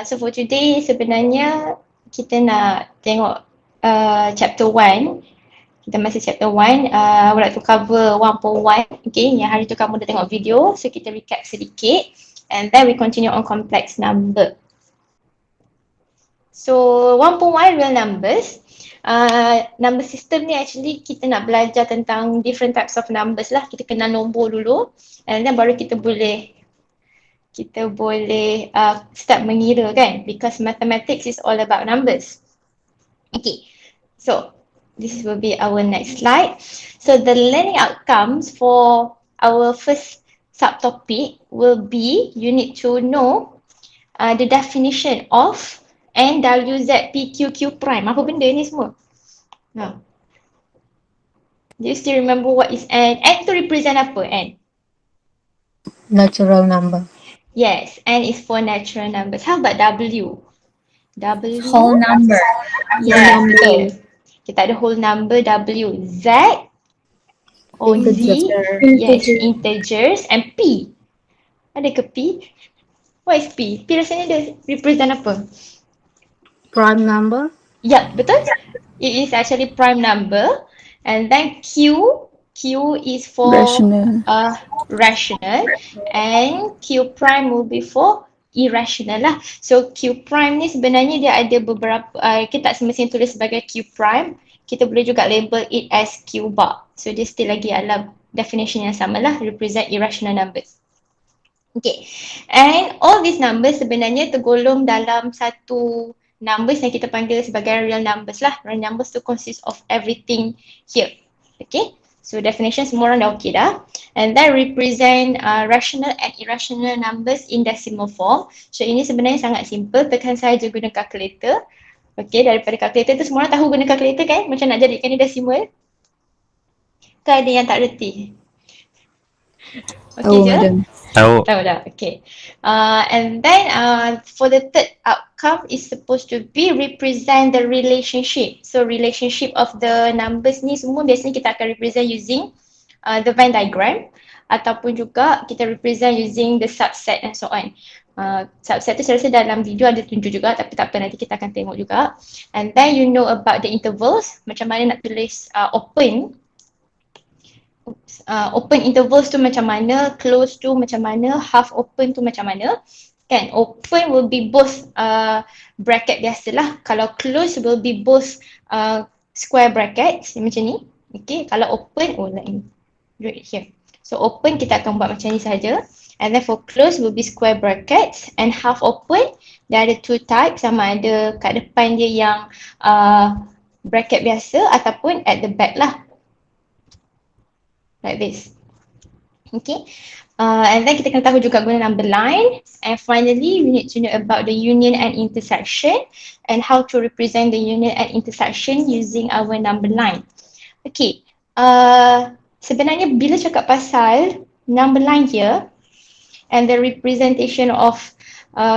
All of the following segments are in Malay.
So for today sebenarnya kita nak tengok chapter 1. Kita masih chapter 1. I would like to cover 1.1. Okay, yang hari tu kamu dah tengok video. So kita recap sedikit. And then we continue on complex number. So 1.1 real numbers. Number system ni actually kita nak belajar tentang different types of numbers lah. Kita kenal nombor dulu. And then baru kita boleh start mengira kan, because mathematics is all about numbers. Okay, so this will be our next slide. So the learning outcomes for our first subtopic will be, you need to know the definition of N, W, Z, P, Q, Q prime. Apa benda ni semua? Now, do you still remember what is N? N to represent apa? N? Natural number. Yes, N is for natural numbers. How about W? W? Whole number. Yes, betul. Kita ada whole number W. Z? O, Z? Yes, integers. And P? Ada ke P? What is P? P rasanya dia represent apa? Prime number. Ya, betul. It is actually prime number. And then Q is for rational. And Q prime will be for irrational lah. So Q prime ni sebenarnya dia ada beberapa, kita tak semestinya tulis sebagai Q prime. Kita boleh juga label it as Q bar. So dia still lagi dalam definition yang sama lah, represent irrational numbers. Okay, and all these numbers sebenarnya tergolong dalam satu numbers yang kita panggil sebagai real numbers lah. Real numbers to consist of everything here. Okay, so definition semua orang dah okay dah. And then represent rational and irrational numbers in decimal form. So ini sebenarnya sangat simple, tekan saja guna calculator. Okay, daripada calculator tu semua orang tahu guna calculator kan? Macam nak jadikan ni decimal. Ke ada yang tak reti? Okay je? Tahu dah, okay. And then for the third outcome is supposed to be represent the relationship. So relationship of the numbers ni semua biasanya kita akan represent using the Venn diagram, ataupun juga kita represent using the subset and so on. Subset tu saya rasa dalam video ada tunjuk juga, tapi tak apa, nanti kita akan tengok juga. And then you know about the intervals, macam mana nak tulis open. Open intervals tu macam mana, close tu macam mana, half open tu macam mana. Kan, open will be both bracket biasalah. Kalau close will be both square brackets macam ni. Okay, kalau open, let me do it here. So open kita akan buat macam ni saja. And then for close will be square brackets, and half open dia ada two types, sama ada kat depan dia yang bracket biasa ataupun at the back lah. Like this. Okay. And then kita kena tahu juga guna number line. And finally, we need to know about the union and intersection and how to represent the union and intersection using our number line. Okay. Sebenarnya bila cakap pasal number line here and the representation of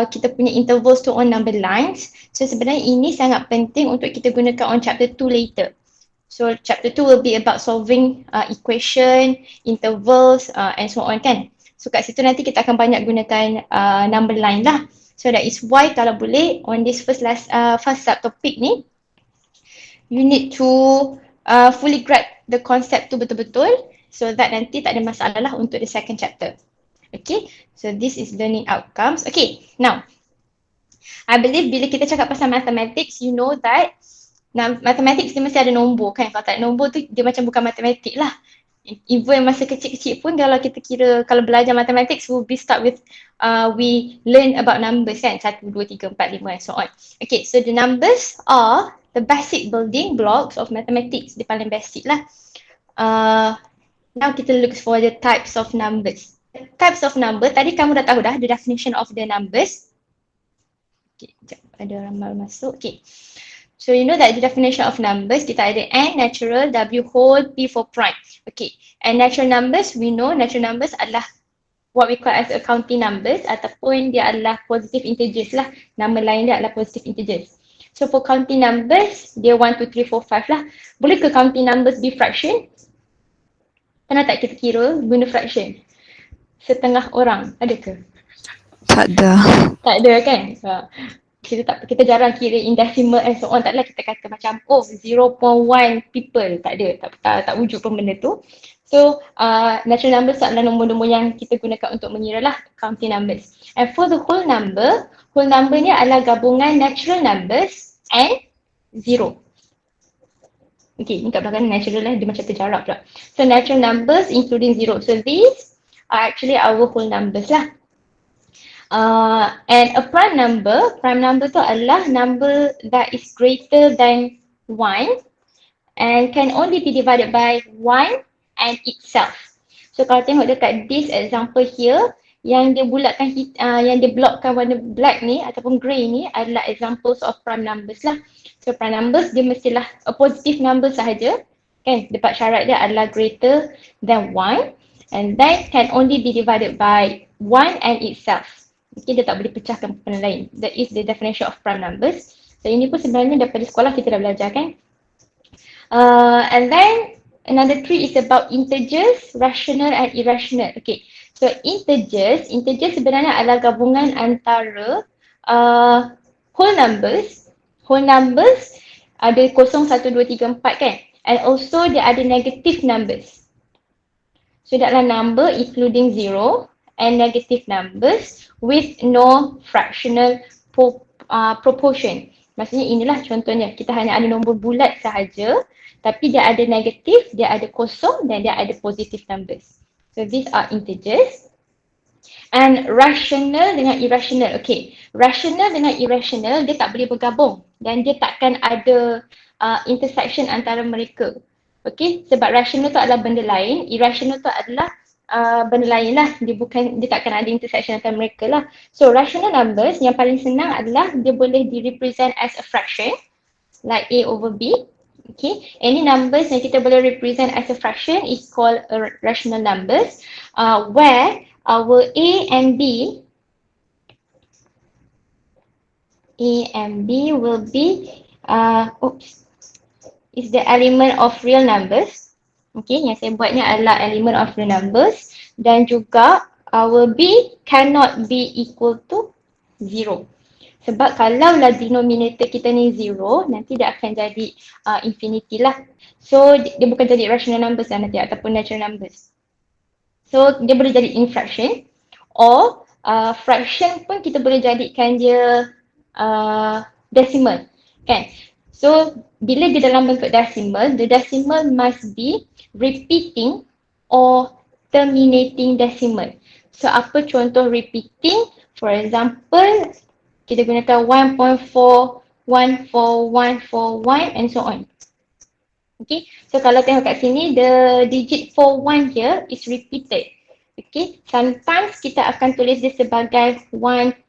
kita punya intervals to on number lines, so sebenarnya ini sangat penting untuk kita gunakan on chapter 2 later. So chapter 2 will be about solving equation, intervals and so on kan. So kat situ nanti kita akan banyak gunakan number line lah. So that is why kalau boleh on this first subtopic ni, you need to fully grab the concept tu betul-betul, so that nanti tak ada masalah lah untuk the second chapter. Okay, so this is learning outcomes. Okay, now I believe bila kita cakap pasal mathematics, you know that mathematics dia mesti ada nombor kan. Kalau tak ada nombor tu dia macam bukan matematik lah. Even masa kecil-kecil pun kalau kita kira, kalau belajar mathematics we start with we learn about numbers kan, 1, 2, 3, 4, 5 and so on. Okay, so the numbers are the basic building blocks of mathematics. Dia paling basic lah. Now kita look for the types of numbers. Types of number, tadi kamu dah tahu dah the definition of the numbers. Okay, sekejap, ada ramal masuk. Okay. So you know that the definition of numbers, kita ada N natural, W whole, P for prime. Okay, and natural numbers, we know natural numbers adalah what we call as counting numbers, ataupun dia adalah positive integers lah. Nama lain dia adalah positive integers. So for counting numbers, dia 1, 2, 3, 4, 5 lah. Boleh ke counting numbers be fraction? Pernah tak kita kira guna fraction? Setengah orang, ada ke? Tak ada. Tak ada kan? Kita jarang kira in decimal and so on. Taklah kita kata macam zero point 0.1 people. Tak ada. Tak wujud pun benda tu. So natural numbers adalah nombor-nombor yang kita gunakan untuk mengira lah, counting numbers. And for the whole number ni adalah gabungan natural numbers and zero. Okay, ni kat belakang natural lah, dia macam terjarak pula. So natural numbers including zero. So these are actually our whole numbers lah. And a prime number tu adalah number that is greater than 1 and can only be divided by 1 and itself. So kalau tengok dekat this example here, yang dia bulatkan, yang dia blockkan warna black ni ataupun grey ni adalah examples of prime numbers lah. So prime numbers dia mestilah a positive number sahaja, kan? Dapat syarat dia adalah greater than 1 and then can only be divided by 1 and itself. Okay, dia tak boleh pecahkan benda lain. That is the definition of prime numbers. So ini pun sebenarnya daripada sekolah kita dah belajar, kan? And then another three is about integers, rational and irrational. Okay, so integers sebenarnya adalah gabungan antara whole numbers ada 0, 1, 2, 3, 4 kan, and also dia ada negative numbers. So dia adalah number including zero and negative numbers with no fractional proportion. Maksudnya inilah contohnya, kita hanya ada nombor bulat sahaja, tapi dia ada negatif, dia ada kosong dan dia ada positive numbers. So these are integers. And rational dengan irrational. Okay, rational dengan irrational dia tak boleh bergabung dan dia takkan ada intersection antara mereka. Okay, sebab rational tu adalah benda lain, irrational tu adalah benda lain lah. Dia takkan ada intersection antara mereka lah. So rational numbers yang paling senang adalah dia boleh di-represent as a fraction like A over B. Okay, any numbers yang kita boleh represent as a fraction is called rational numbers, where our A and B will be is the element of real numbers. Okay, yang saya buatnya adalah element of real numbers, dan juga our B cannot be equal to 0. Sebab kalaulah denominator kita ni 0, nanti dia akan jadi infinity lah. So dia bukan jadi rational numbers lah nanti ataupun natural numbers. So dia boleh jadi infraction or fraction pun kita boleh jadikan dia decimal, kan? So bila dia dalam bentuk decimal, the decimal must be repeating or terminating decimal. So apa contoh repeating? For example, kita gunakan 1.41441 and so on. Okay, so kalau tengok kat sini, the digit 41 here is repeated. Okay, sometimes kita akan tulis dia sebagai 1.41,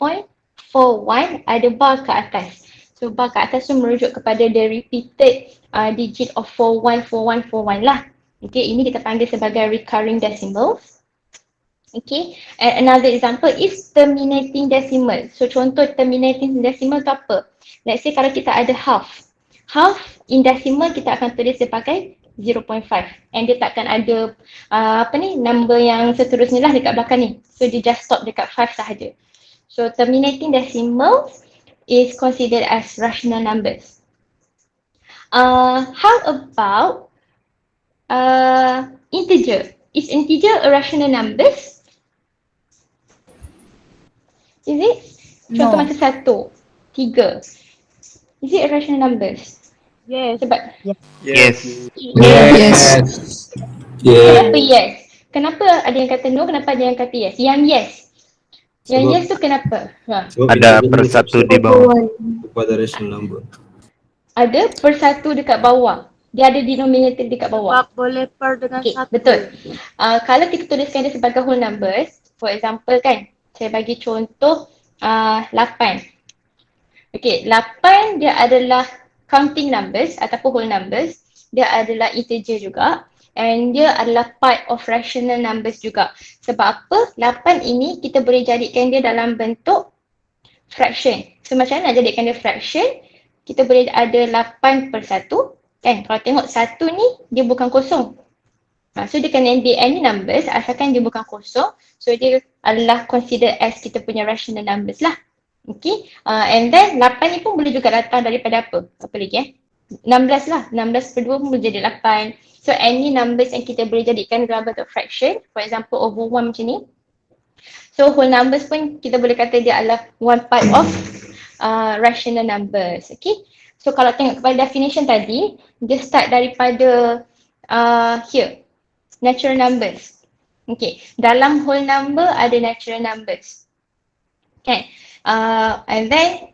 ada bar ke atas. So bar ke atas tu merujuk kepada the repeated digit of 414141 lah. Okay, ini kita panggil sebagai recurring decimals. Okay, and another example is terminating decimal. So contoh terminating decimal tu apa? Let's say kalau kita ada half in decimal kita akan tulis sebagai 0.5 and dia takkan ada number yang seterusnya lah dekat belakang ni. So dia just stop dekat 5 sahaja. So terminating decimals is considered as rational numbers. How about integer? Is integer a rational numbers? Is it? Contoh macam 1, 3. Is it a rational numbers? Yes. Sebab Yes. Kenapa yes? Kenapa ada yang kata no, kenapa ada yang kata yes? Yang yes tu kenapa? Ada persatu di bawah. Kepada rational number. Ada persatu dekat bawah. Dia ada denominator dekat bawah. Sebab boleh per dengan Okay, satu. betul. Kalau kita tuliskan dia sebagai whole numbers, for example kan, saya bagi contoh 8. Okay, 8 dia adalah counting numbers ataupun whole numbers. Dia adalah integer juga. And dia adalah part of rational numbers juga. Sebab apa? 8 ini kita boleh jadikan dia dalam bentuk fraction. So macam mana nak jadikan dia fraction? Kita boleh ada 8 per 1. Kan? Kalau tengok 1 ni, dia bukan kosong. So dia kena be any numbers asalkan dia bukan kosong. So dia adalah consider as kita punya rational numbers lah. Okay, and then 8 ni pun boleh juga datang daripada apa? Apa lagi 16 lah, 16 per 2 pun boleh jadi 8. So any numbers yang kita boleh jadikan dalam bentuk fraction, for example over 1 macam ni. So whole numbers pun kita boleh kata dia adalah one part of rational numbers. Okay, so kalau tengok kepada definition tadi, dia start daripada here, natural numbers. Okay, dalam whole number ada natural numbers. Okay, and then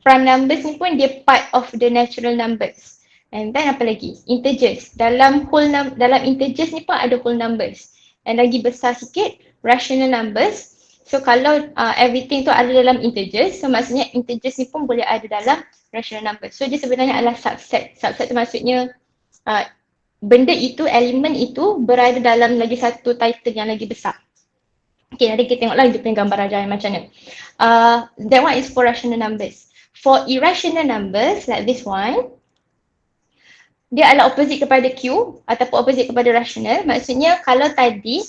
prime numbers ni pun dia part of the natural numbers. And then apa lagi? Integers. Dalam integers ni pun ada whole numbers. And lagi besar sikit, rational numbers. So kalau everything tu ada dalam integers, so maksudnya integers ni pun boleh ada dalam rational numbers. So dia sebenarnya adalah subset. Subset tu maksudnya benda itu, elemen itu berada dalam lagi satu title yang lagi besar. Okay, nanti kita tengok lagi dia punya gambar rajah macam mana. That one is for rational numbers. For irrational numbers like this one, dia adalah opposite kepada Q ataupun opposite kepada rational. Maksudnya kalau tadi,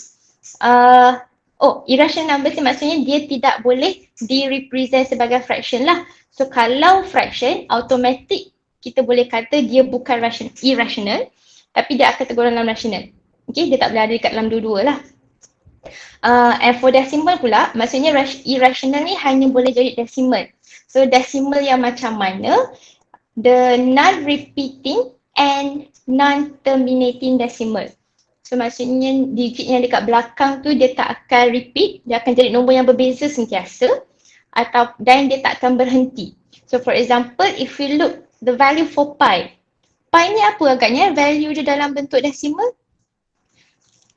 irrational numbers ni maksudnya dia tidak boleh di-represent sebagai fraction lah. So kalau fraction, automatic kita boleh kata dia bukan irrational, tapi dia akan tergolong dalam rational. Okay, dia tak boleh ada dekat dalam dua-dua lah. And for decimal pula, maksudnya irrational ni hanya boleh jadi decimal. So decimal yang macam mana? The non-repeating and non-terminating decimal. So maksudnya digit yang dekat belakang tu dia tak akan repeat, dia akan jadi nombor yang berbeza sentiasa dan dia tak akan berhenti. So for example, if we look the value for pi. Pi ni apa agaknya? Value dia dalam bentuk decimal?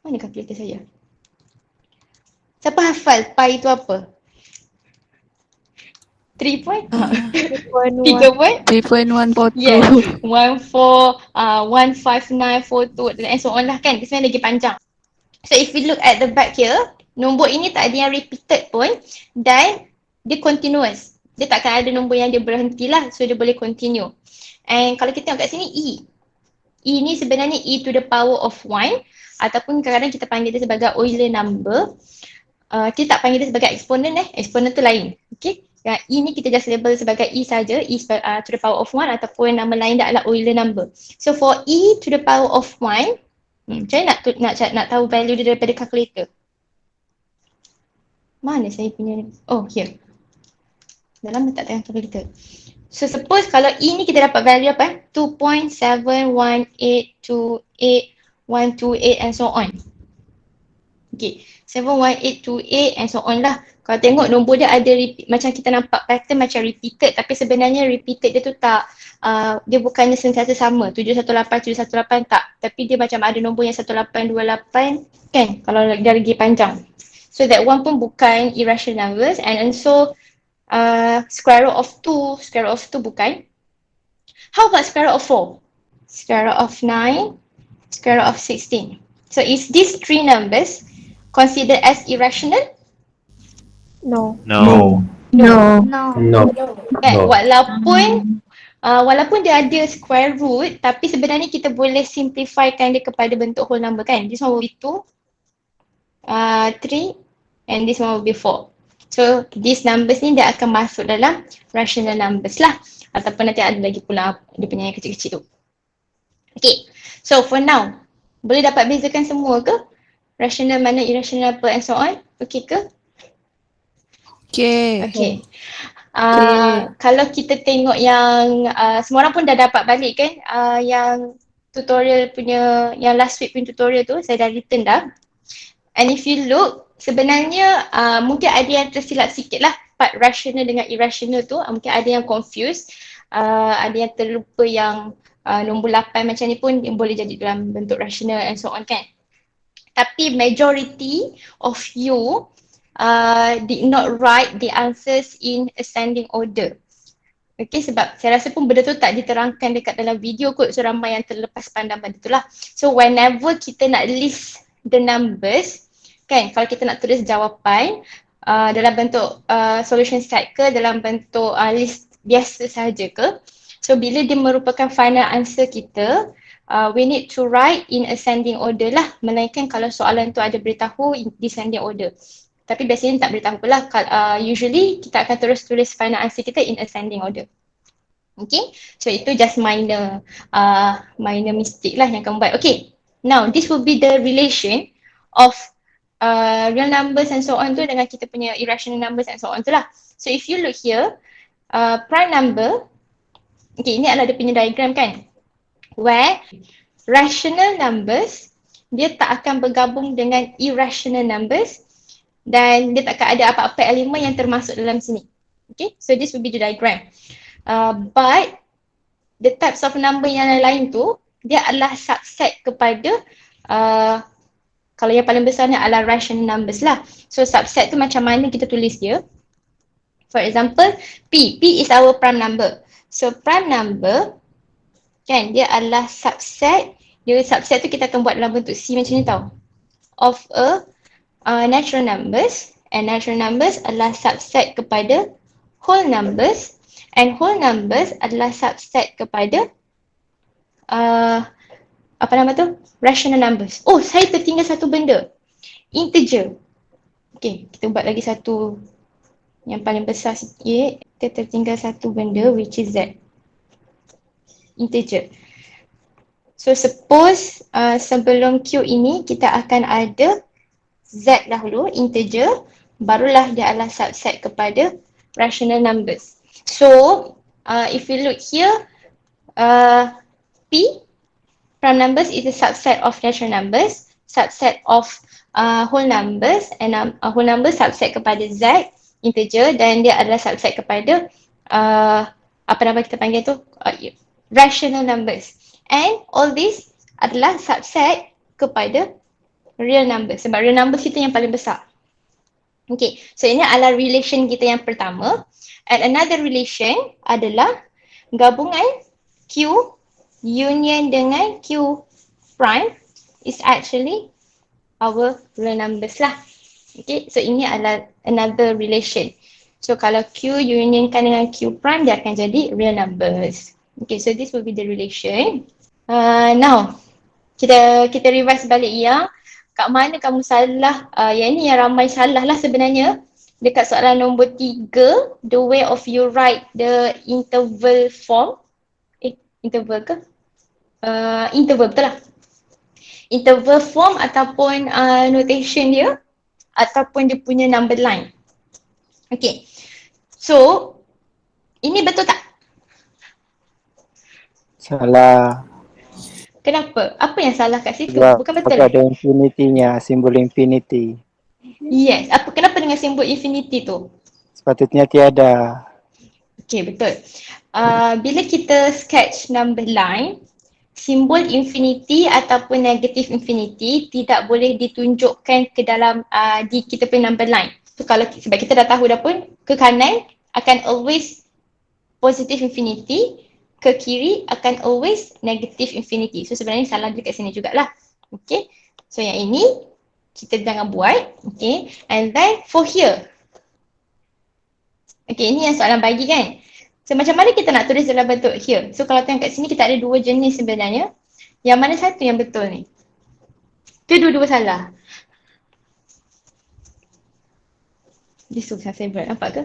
Mana kalkulator saya? Siapa hafal pi itu apa? 3 point? 3 point? 3.142. Yes, 1,5,9,42 and so on lah kan. Dia sebenarnya lagi panjang. So if we look at the back here, nombor ini tak ada yang repeated pun dan dia continuous. Dia takkan ada nombor yang dia berhenti lah. So dia boleh continue. And kalau kita tengok kat sini E. E ni sebenarnya E to the power of 1 ataupun kadang-kadang kita panggil dia sebagai Euler number. Kita tak panggil dia sebagai exponent exponent tu lain. Okay. Yang E ni kita just label sebagai E saja, E to the power of 1 ataupun nama lain dia adalah Euler number. So for E to the power of 1, macam mana nak tahu value dia daripada calculator? Mana saya punya ni? Oh, here. Dalam letak tengah calculator. So suppose kalau E ni kita dapat value apa? 2.71828 and so on. Okay, 71828 and so on lah. Kalau tengok nombor dia ada repeat, macam kita nampak pattern macam repeated, tapi sebenarnya repeated dia tu tak, dia bukannya sentiasa sama, 718, 718 tak. Tapi dia macam ada nombor yang 1828 kan, kalau dia lagi panjang. So that one pun bukan irrational numbers and also square root of 2, square root of 2 bukan. How about square root of 4? Square root of 9, square root of 16. So is these three numbers considered as irrational? No. No. No. Walaupun dia ada square root, tapi sebenarnya kita boleh simplifykan dia kepada bentuk whole number kan. This one will be 2, 3 and this one will be 4. So these numbers ni dia akan masuk dalam rational numbers lah. Ataupun nanti ada lagi pula dia punya yang kecil-kecil tu. Okay, so for now, boleh dapat bezakan semua ke? Rational mana, irrational apa and so on? Okay ke? Okay. Kalau kita tengok yang semua orang pun dah dapat balik kan yang tutorial punya, yang last week punya tutorial tu saya dah written dah. And if you look, sebenarnya mungkin ada yang tersilap sikit lah part rational dengan irrational tu, mungkin ada yang confused, ada yang terlupa yang nombor 8 macam ni pun boleh jadi dalam bentuk rational and so on kan. Tapi majority of you did not write the answers in ascending order. Okay, sebab saya rasa pun benda tu tak diterangkan dekat dalam video kot, so ramai yang terlepas pandang benda tu lah. So whenever kita nak list the numbers, kan, kalau kita nak tulis jawapan dalam bentuk solution set ke, dalam bentuk list biasa sahaja ke, so bila dia merupakan final answer kita, we need to write in ascending order lah, melainkan kalau soalan tu ada beritahu in descending order. Tapi biasanya tak beritahu pula. Usually kita akan terus tulis final answer kita in ascending order. Okay, so itu just minor mistake lah yang kamu buat. Okay, now this will be the relation of real numbers and so on tu dengan kita punya irrational numbers and so on tu lah. So if you look here, prime number, okay, ini adalah dia punya diagram kan, where rational numbers dia tak akan bergabung dengan irrational numbers dan dia tak akan ada apa-apa elemen yang termasuk dalam sini. Okay, so this will be the diagram. But the types of number yang lain tu dia adalah subset kepada kalau yang paling besarnya adalah rational numbers lah. So subset tu macam mana kita tulis dia. For example, P is our prime number. So prime number kan dia adalah subset. Dia subset tu kita akan buat dalam bentuk C macam ni tau. Of a natural numbers, and natural numbers adalah subset kepada whole numbers, and whole numbers adalah subset kepada apa nama tu? Rational numbers. Oh, saya tertinggal satu benda. Integer. Okay, kita buat lagi satu yang paling besar sikit. Kita tertinggal satu benda which is Z. Integer. So suppose sebelum Q ini kita akan ada Z dahulu, integer, barulah dia adalah subset kepada rational numbers. So if we look here, P, prime numbers is a subset of natural numbers, subset of whole numbers, and whole numbers subset kepada Z, integer, dan dia adalah subset kepada apa nama kita panggil tu, rational numbers. And all this adalah subset kepada real numbers. Sebab real numbers kita yang paling besar. Okay, so ini adalah relation kita yang pertama. And another relation adalah gabungan Q union dengan Q prime is actually our real numbers lah. Okay, so ini adalah another relation. So kalau Q unionkan dengan Q prime dia akan jadi real numbers. Okay, so this will be the relation. Now, kita revise balik yang kat mana kamu salah, yang ni yang ramai salah lah sebenarnya. Dekat soalan nombor 3, the way of you write the interval form. Interval ke? Interval, betul lah. Interval form ataupun notation dia ataupun dia punya number line. Okay, so ini betul tak? Salah. Kenapa? Apa yang salah kat situ? Sebab Bukan betul? ada infinity-nya, simbol infinity. Yes. Kenapa dengan simbol infinity tu? Sepatutnya tiada. Okay, betul. Bila kita sketch number line, simbol infinity ataupun negative infinity tidak boleh ditunjukkan ke dalam di kita punya number line. So kalau sebab kita dah tahu dah pun, ke kanan akan always positive infinity, ke kiri akan always negative infinity. So sebenarnya salah dekat sini jugalah. Okay. So yang ini kita jangan buat. Okay. And then for here. Okay, ini yang soalan bagi kan. So macam mana kita nak tulis dalam bentuk here? So kalau tengok kat sini kita ada dua jenis sebenarnya. Yang mana satu yang betul ni? Itu dua-dua salah. This one saya buat, nampak ke?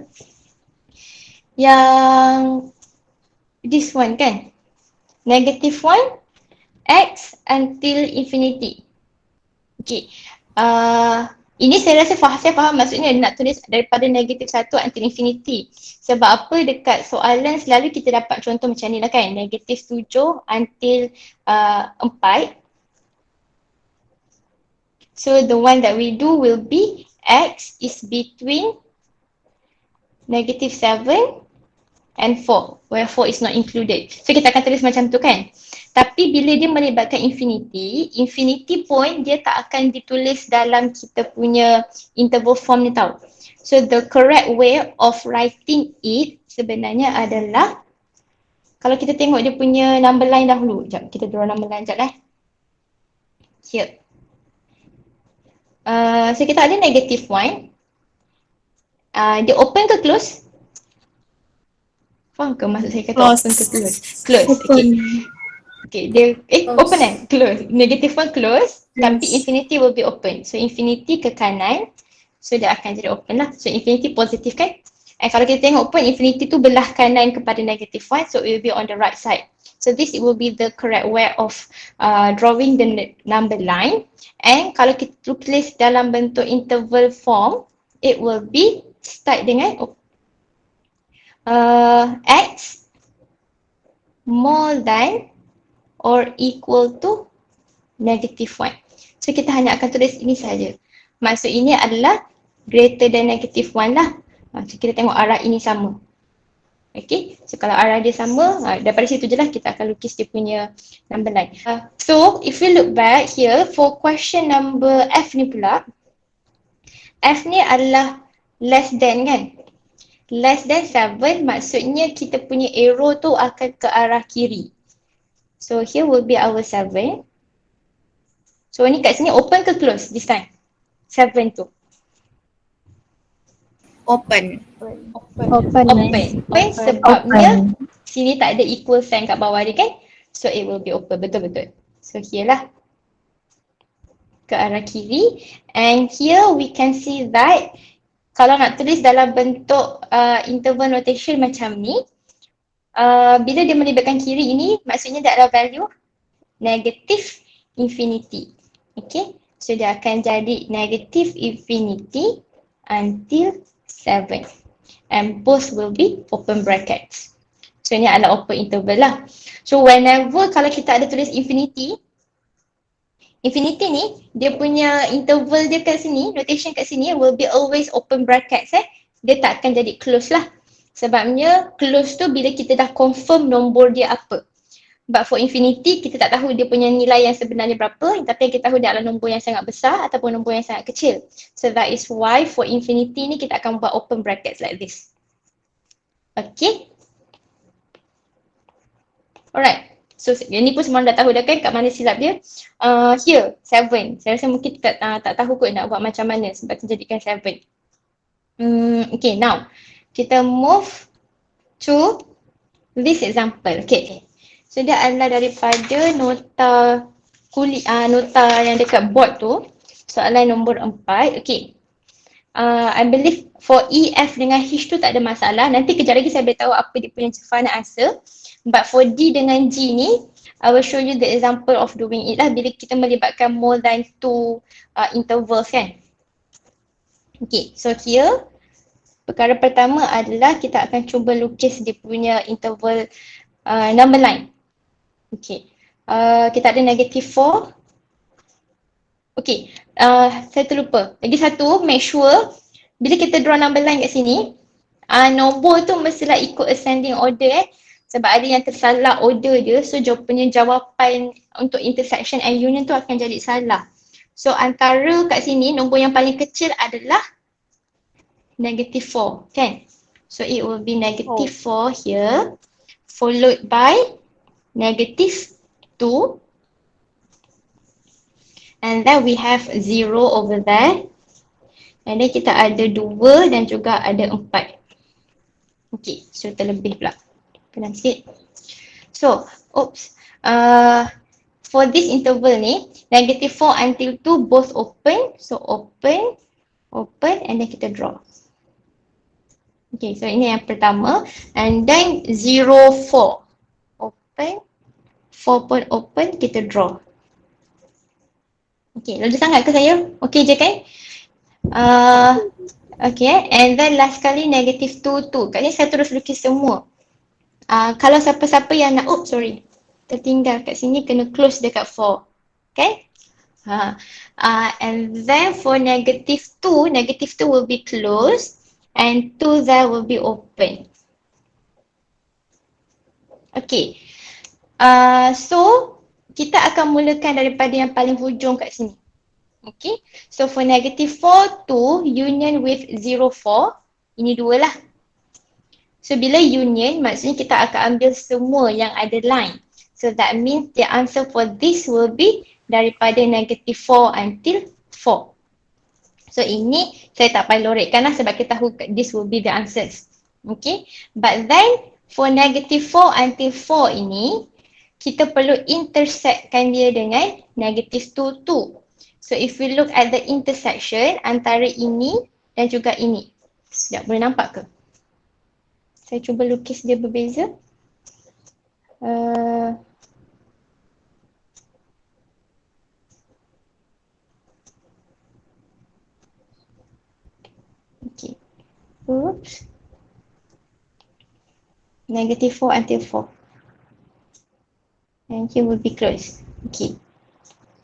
Yang this one kan? Negative 1, x until infinity. Okay. Ini saya rasa saya faham maksudnya nak tulis daripada negative 1 until infinity. Sebab apa dekat soalan selalu kita dapat contoh macam ni lah kan. Negative 7 until 4. So the one that we do will be x is between negative 7 and 4, where 4 is not included. So kita akan tulis macam tu kan. Tapi bila dia melibatkan infinity, infinity pun dia tak akan ditulis dalam kita punya interval form ni tau. So the correct way of writing it sebenarnya adalah, kalau kita tengok dia punya number line dahulu. Sekejap, kita draw number line sekejap lah. Here. So kita ada negative 1. Dia open ke close? Faham ke maksud saya kata open ke close? Close, okay. Okay, dia open close. Negative 1 close, yes. Tapi infinity will be open. So infinity ke kanan, So dia akan jadi open lah. So infinity positif kan? And kalau kita tengok pun infinity tu belah kanan kepada negative 1, so it will be on the right side. So this will be the correct way of drawing the number line. And kalau kita tulis dalam bentuk interval form, it will be start dengan x more than or equal to negative 1. So kita hanya akan tulis ini saja. Maksud ini adalah greater than negative 1 lah. So kita tengok arah ini sama. Okay, so kalau arah dia sama, daripada situ je lah kita akan lukis dia punya number line. So if we look back here for question number F ni pula, F ni adalah less than kan? Less than 7 maksudnya kita punya arrow tu akan ke arah kiri. So here will be our 7. So ni kat sini open ke close this time? 7 tu. Open. Open. Sebabnya sini tak ada equal sign kat bawah dia kan? So it will be open. Betul-betul. So here lah. Ke arah kiri. And here we can see that kalau nak tulis dalam bentuk interval notation macam ni, bila dia melibatkan kiri ini, maksudnya dia adalah value negative infinity. Okay, so dia akan jadi negative infinity until 7. And both will be open brackets. So ni adalah open interval lah. So whenever kalau kita ada tulis infinity, infinity ni dia punya interval dia kat sini, notation kat sini will be always open brackets Dia tak akan jadi close lah. Sebabnya close tu bila kita dah confirm nombor dia apa. But for infinity, kita tak tahu dia punya nilai yang sebenarnya berapa, tapi kita tahu dia adalah nombor yang sangat besar ataupun nombor yang sangat kecil. So that is why for infinity ni kita akan buat open brackets like this. Okay. Alright. So yang ni pun semua dah tahu dah kan kat mana silap dia. Here, 7. Saya rasa mungkin tak tahu kot nak buat macam mana sebab tu jadikan 7. Okay, now kita move to this example. Okay. So dia adalah daripada nota nota yang dekat board tu. Soalan nombor 4. Okay. I believe for E, F dengan H tu tak ada masalah. Nanti kejap lagi saya beritahu apa dia punya final answer. But for D dengan G ni, I will show you the example of doing it lah bila kita melibatkan more than 2 intervals kan. Okay, so here perkara pertama adalah kita akan cuba lukis dia punya interval number line. Okay, kita ada negative 4. Okay, saya terlupa. Lagi satu, make sure bila kita draw number line kat sini, nombor tu mestilah ikut ascending order sebab ada yang tersalah order dia, so jawapan untuk intersection and union tu akan jadi salah. So antara kat sini nombor yang paling kecil adalah negative 4 kan? So it will be negative 4 here followed by negative 2 and then we have 0 over there and then kita ada 2 dan juga ada 4. Okay, so terlebih pula. Pelan sikit. So, for this interval ni, negative 4 until 2 both open. So, open and then kita draw. Okay, so ini yang pertama. And then 0, 4. Open. 4 pun open, kita draw. Okay, laju sangat ke saya? Okay je kan? Okay, and then last kali negative 2, 2. Kat ni saya terus lukis semua. Kalau siapa-siapa yang nak, tertinggal kat sini kena close dekat 4. Okay? And then for negative 2 will be closed and 2 there will be open. Okay. So, kita akan mulakan daripada yang paling hujung kat sini. Okay. So, for negative 4, 2 union with 0, 4. Ini 2 lah. So bila union maksudnya kita akan ambil semua yang ada line. So that means the answer for this will be daripada negative 4 until 4. So ini saya tak payah lorikkan lah sebab kita tahu this will be the answers. Okay. But then for negative 4 until 4 ini kita perlu intersectkan dia dengan negative 2, 2. So if we look at the intersection antara ini dan juga ini. Sekejap, boleh nampak ke? Saya cuba lukis dia berbeza. Okay. Oops. Negative 4 until 4. And here will be closed. Okay.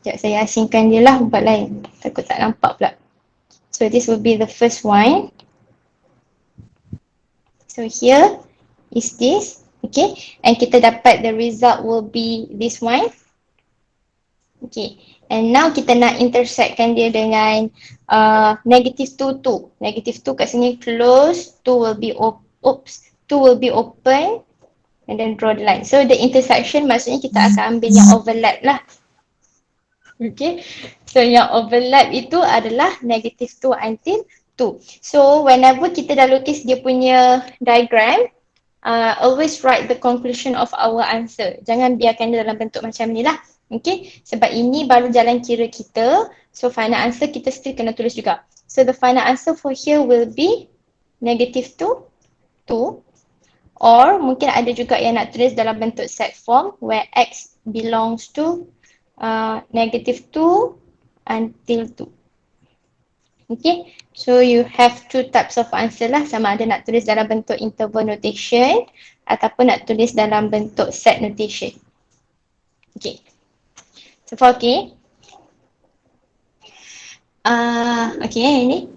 Sekejap saya asingkan dia lah buat lain. Takut tak nampak pula. So this will be the first one. So here is this. Okay. And kita dapat the result will be this one. Okay. And now kita nak intersectkan dia dengan negative 2, 2. Negative 2 kat sini close. 2 will be 2 will be open. And then draw the line. So the intersection maksudnya kita akan ambil yang overlap lah. Okay. So yang overlap itu adalah negative 2 until 2. So whenever kita dah lukis dia punya diagram, always write the conclusion of our answer. Jangan biarkan dia dalam bentuk macam ni lah. Okay. Sebab ini baru jalan kira kita. So final answer kita still kena tulis juga. So the final answer for here will be negative 2, 2. Or mungkin ada juga yang nak tulis dalam bentuk set form where x belongs to negative 2 until 2. Okay, so you have two types of answer lah, sama ada nak tulis dalam bentuk interval notation ataupun nak tulis dalam bentuk set notation. Okay, so far okay. Okay, ini.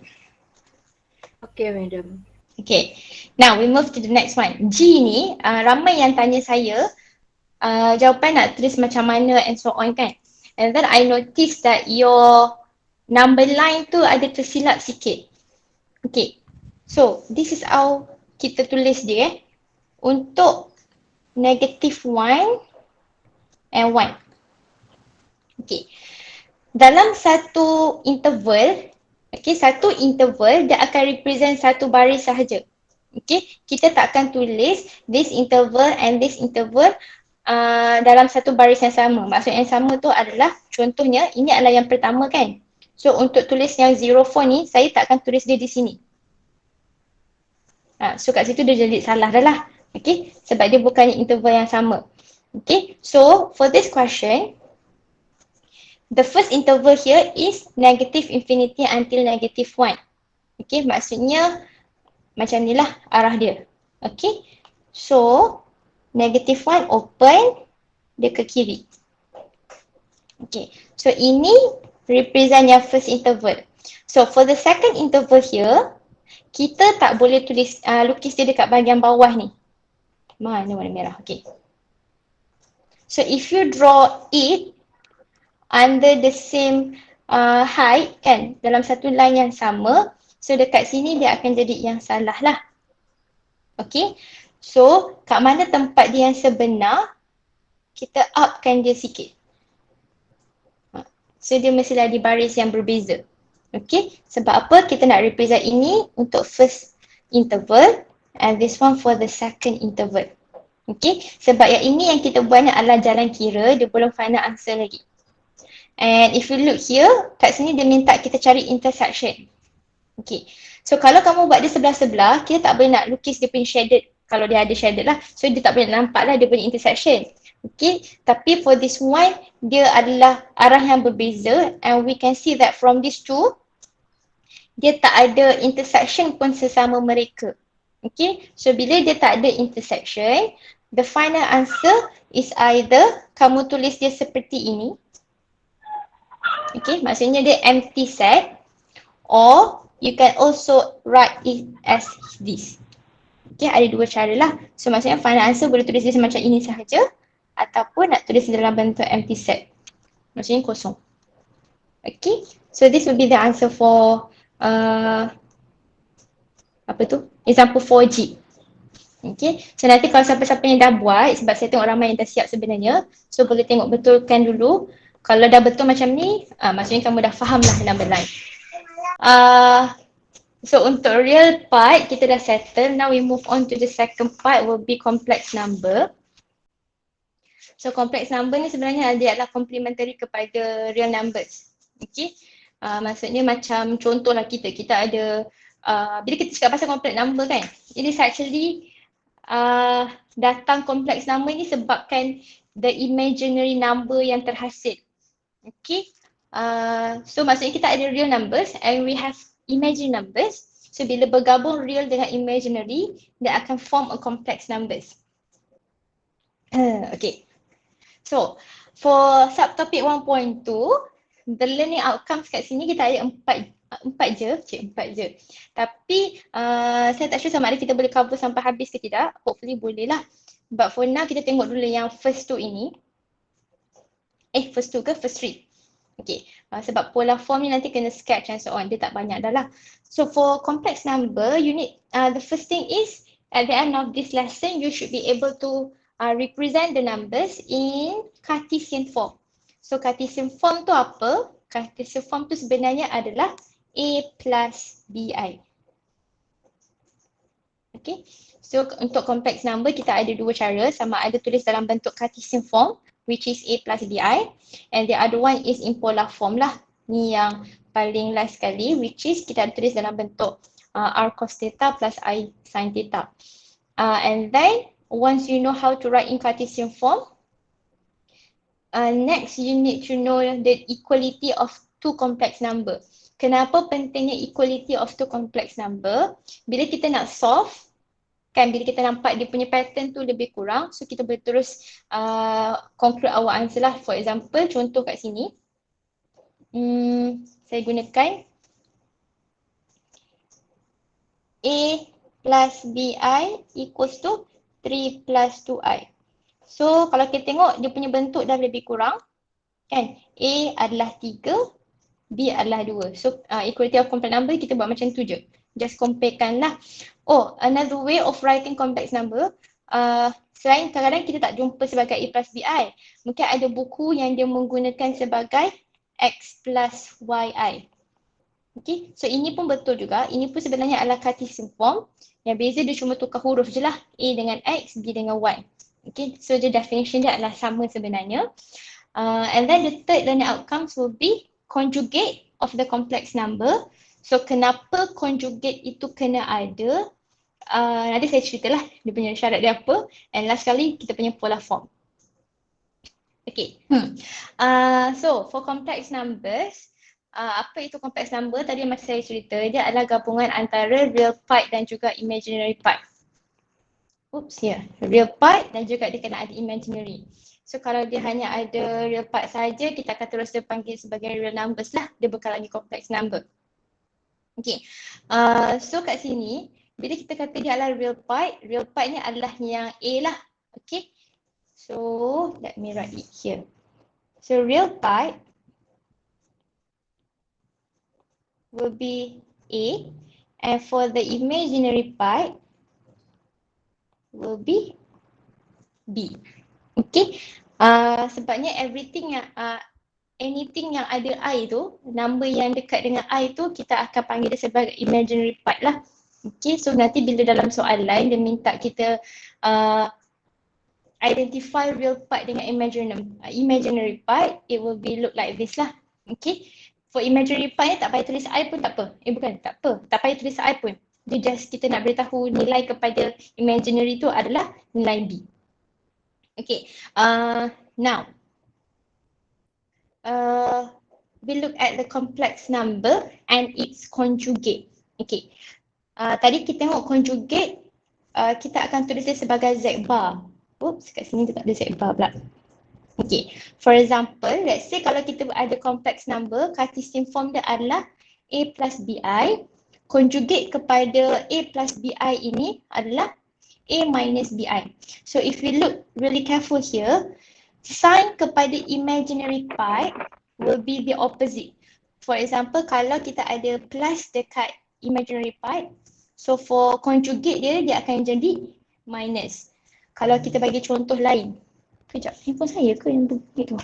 Okay, madam. Okay, now we move to the next one. G ni, ramai yang tanya saya jawapan nak tulis macam mana and so on kan. And then I noticed that your number line tu ada tersilap sikit. Okay, so this is how kita tulis dia. Untuk negative 1 and 1. Okay, dalam satu interval, okay, satu interval dia akan represent satu baris sahaja. Okay, kita tak akan tulis this interval and this interval dalam satu baris yang sama. Maksud yang sama tu adalah, contohnya ini adalah yang pertama kan. So untuk tulis yang 04 ni, saya tak akan tulis dia di sini. So kat situ dia jadi salah dah lah. Okay, sebab dia bukannya interval yang sama. Okay, so for this question, the first interval here is negative infinity until negative 1. Okay, maksudnya macam ni lah arah dia. Okay, so negative 1 open, dia ke kiri. Okay, so ini represent yang first interval. So for the second interval here, kita tak boleh tulis, lukis dia dekat bahagian bawah ni. Mana warna merah, okay. So if you draw it under the same height kan, dalam satu line yang sama, so dekat sini dia akan jadi yang salah lah. Okay, so kat mana tempat dia yang sebenar, kita upkan dia sikit. So dia mestilah di baris yang berbeza. Okay, sebab apa kita nak represent ini untuk first interval and this one for the second interval. Okay, sebab yang ini yang kita buat ni adalah jalan kira, dia belum final answer lagi. And if you look here, kat sini dia minta kita cari intersection. Okay, so kalau kamu buat dia sebelah-sebelah, kita tak boleh nak lukis dia punya shaded. Kalau dia ada shaded lah, so dia tak boleh nampak lah dia punya intersection. Okay, tapi for this one, dia adalah arah yang berbeza and we can see that from these two, dia tak ada intersection pun sesama mereka. Okay, so bila dia tak ada intersection, the final answer is either kamu tulis dia seperti ini. Okay, maksudnya dia empty set, or you can also write it as this. Okay, ada dua cara lah. So maksudnya final answer boleh tulis dia macam ini sahaja, ataupun nak tulis dalam bentuk empty set. Maksudnya kosong. Okay, so this will be the answer for apa tu? Example 4G. Okay, so nanti kalau siapa-siapa yang dah buat, sebab saya tengok ramai yang dah siap sebenarnya, so boleh tengok betulkan dulu. Kalau dah betul macam ni, maksudnya kamu dah faham lah number line. So untuk real part, kita dah settle. Now we move on to the second part, will be complex number. So complex number ni sebenarnya dia adalah complementary kepada real numbers. Okay. Maksudnya macam contohlah kita ada bila kita cakap pasal complex number kan, it is actually datang complex number ni sebabkan the imaginary number yang terhasil. Okay. So maksudnya kita ada real numbers and we have imaginary numbers. So bila bergabung real dengan imaginary, dia akan form a complex numbers. Okay. So for subtopic 1.2, the learning outcomes kat sini kita ada empat je. Tapi saya tak sure sama ada kita boleh cover sampai habis ke tidak. Hopefully boleh lah. But for now kita tengok dulu yang first two ini. First two ke first three? Okay, sebab polar form ni nanti kena sketch and so on. Dia tak banyak dah lah. So for complex number, you need, the first thing is at the end of this lesson, you should be able to represent the numbers in Cartesian form. So Cartesian form tu apa? Cartesian form tu sebenarnya adalah A plus BI. Okay, so untuk complex number kita ada dua cara. Sama ada tulis dalam bentuk Cartesian form, which is A plus BI, and the other one is in polar form lah. Ni yang paling last sekali, which is kita tulis dalam bentuk R cos theta plus I sin theta. And then once you know how to write in Cartesian form, next you need to know the equality of two complex number. Kenapa pentingnya equality of two complex number? Bila kita nak solve, kan bila kita nampak dia punya pattern tu lebih kurang, so kita boleh terus conclude our answer lah. For example, contoh kat sini, saya gunakan A plus BI equals to 3 plus 2I. So kalau kita tengok dia punya bentuk dah lebih kurang, kan? A adalah 3, B adalah 2. So equality of complex number kita buat macam tu je. Just comparekan lah. Oh, another way of writing complex number, selain kadang-kadang kita tak jumpa sebagai A plus BI, mungkin ada buku yang dia menggunakan sebagai X plus YI. Okay, so ini pun betul juga. Ini pun sebenarnya adalah Cartesian form. Yang beza dia cuma tukar huruf je lah. A dengan X, B dengan Y. Okay, so the definition dia adalah sama sebenarnya. And then the third learning outcomes will be conjugate of the complex number. So kenapa conjugate itu kena ada? Nanti saya ceritalah dia punya syarat dia apa. And last kali kita punya polar form. Okay. So for complex numbers, apa itu complex number? Tadi macam saya cerita, dia adalah gabungan antara real part dan juga imaginary part. Real part dan juga dia kena ada imaginary. So kalau dia hanya ada real part saja, kita akan terus panggil sebagai real numbers lah. Dia bukan lagi complex number. Okay. So kat sini, bila kita kata dia adalah real part ni adalah yang A lah. Okay. So let me write it here. So real part will be A, and for the imaginary part will be B. Okay. Sebabnya everything yang anything yang ada I tu, number yang dekat dengan I tu, kita akan panggil dia sebagai imaginary part lah. Okay, so nanti bila dalam soalan dia minta kita identify real part dengan imaginary part, it will be look like this lah. Okay, for imaginary part ni tak payah tulis I pun tak apa. Tak apa, tak payah tulis I pun. Dia just kita nak beritahu nilai kepada imaginary tu adalah nilai B. Okay, now we look at the complex number and its conjugate. Okay, tadi kita tengok conjugate, kita akan tulis dia sebagai Z bar. Oops, kat sini tak ada Z bar pula. Okay, for example, let's say kalau kita ada complex number, Cartesian form dia adalah A plus BI, conjugate kepada A plus BI ini adalah A minus BI. So if we look really careful here, sign kepada imaginary part will be the opposite. For example, kalau kita ada plus dekat imaginary part, so for conjugate dia akan jadi minus. Kalau kita bagi contoh lain, kejap, handphone saya ke yang begitu?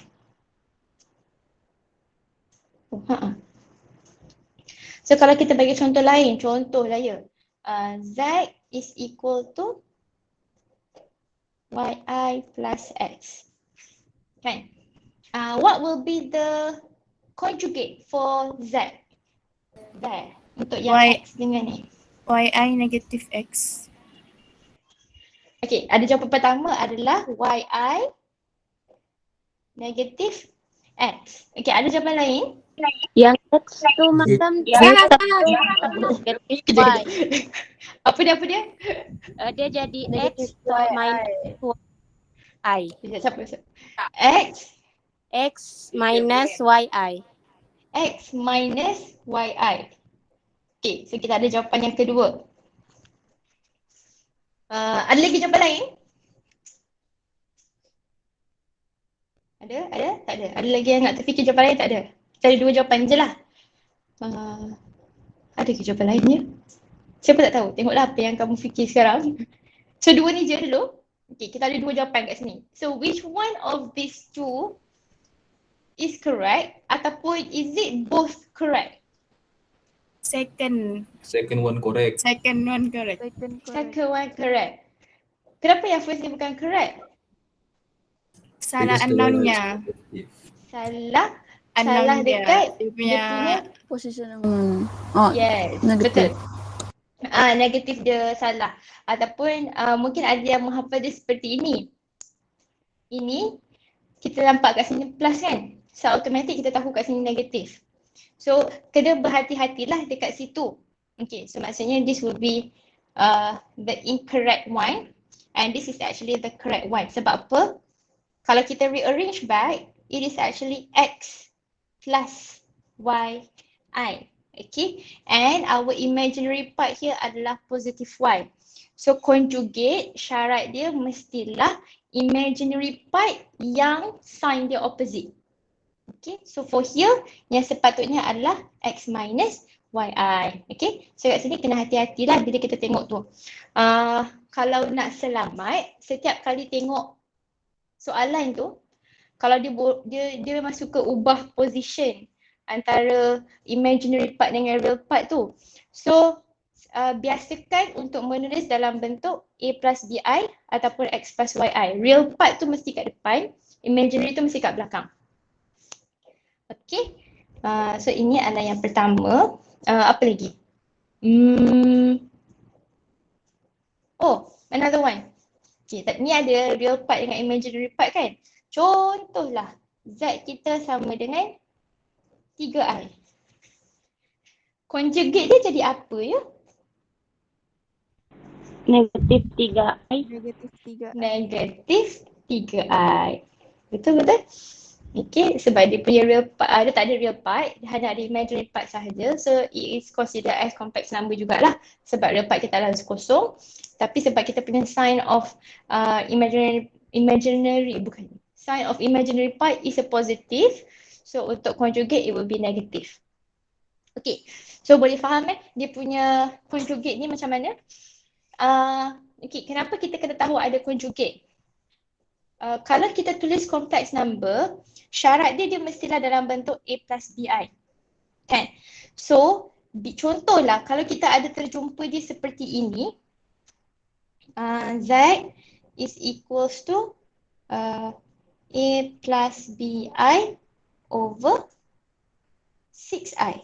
So kalau kita bagi contoh lain, contoh lah ya, Z is equal to yi plus x. Kan? What will be the conjugate for Z. There. Untuk yang Y. X dengan ni. YI negatif X. Okey, ada jawapan pertama adalah YI negatif X. Okey, ada jawapan lain? Yang X tu macam Kejap, kejap. Apa dia? dia jadi Negatif X minus Y. Kejap, siapa? X X minus YI. X minus YI. Okay, so kita ada jawapan yang kedua. Ada lagi jawapan lain? Ada? Tak ada. Ada lagi yang nak terfikir jawapan lain? Tak ada. Kita ada 2 jawapan je lah. Ada ke jawapan lainnya? Siapa tak tahu? Tengoklah apa yang kamu fikir sekarang. So 2 ni je dulu. Okay, kita ada 2 jawapan kat sini. So which one of these two is correct ataupun is it both correct? Second Second one correct. one correct. Second one correct. Kenapa yang first ni bukan correct? Salah Because the one unknown-nya. is positive. Salah Unknown dia. dekat Dia punya dia punya Position yang oh, yes, negatif. betul. Negatif dia salah. Ataupun mungkin ada yang menghafal dia seperti ini. Ini kita nampak kat sini plus kan? So automatic kita tahu kat sini negatif. So kena berhati-hatilah dekat situ. Okay, so maksudnya this will be the incorrect one and this is actually the correct one. Sebab apa? Kalau kita rearrange back, it is actually X plus YI. Okay, and our imaginary part here adalah positive Y. So conjugate, syarat dia mestilah imaginary part yang sign dia opposite. Okay, so for here, yang sepatutnya adalah X minus YI. Okay, so kat sini kena hati-hatilah bila kita tengok tu. Kalau nak selamat, setiap kali tengok soalan tu, kalau dia memang suka ubah position antara imaginary part dengan real part tu. So biasakan untuk menulis dalam bentuk A plus BI ataupun X plus YI. Real part tu mesti kat depan, imaginary tu mesti kat belakang. Okay, so ini adalah yang pertama. Apa lagi? Oh, another one. Okay, ni ada real part dengan imaginary part kan? Contohlah, Z kita sama dengan 3I. Conjugate dia jadi apa ya? Negatif 3I. Negatif 3I. Betul? Okay, sebab dia punya real part, dia tak ada real part, dia hanya ada imaginary part sahaja. So it is considered as complex number jugalah. Sebab real part kita adalah kosong. Tapi sebab kita punya sign of sign of imaginary part is a positive. So untuk conjugate it will be negative. Okay, so boleh faham dia punya conjugate ni macam mana? Okay, kenapa kita kena tahu ada conjugate? Kalau kita tulis complex number, syarat dia mestilah dalam bentuk A plus BI. Kan? So, contohlah kalau kita ada terjumpa dia seperti ini, Z is equals to A plus BI over 6I.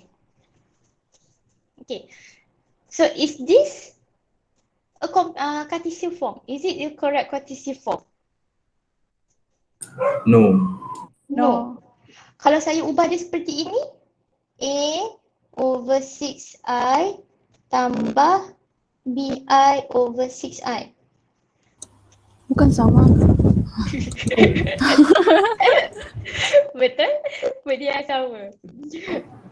Okay. So, is this a Cartesian form? Is it the correct Cartesian form? No. Kalau saya ubah dia seperti ini, A over 6I tambah BI over 6I. Bukan sama. Betul? Benda yang sama.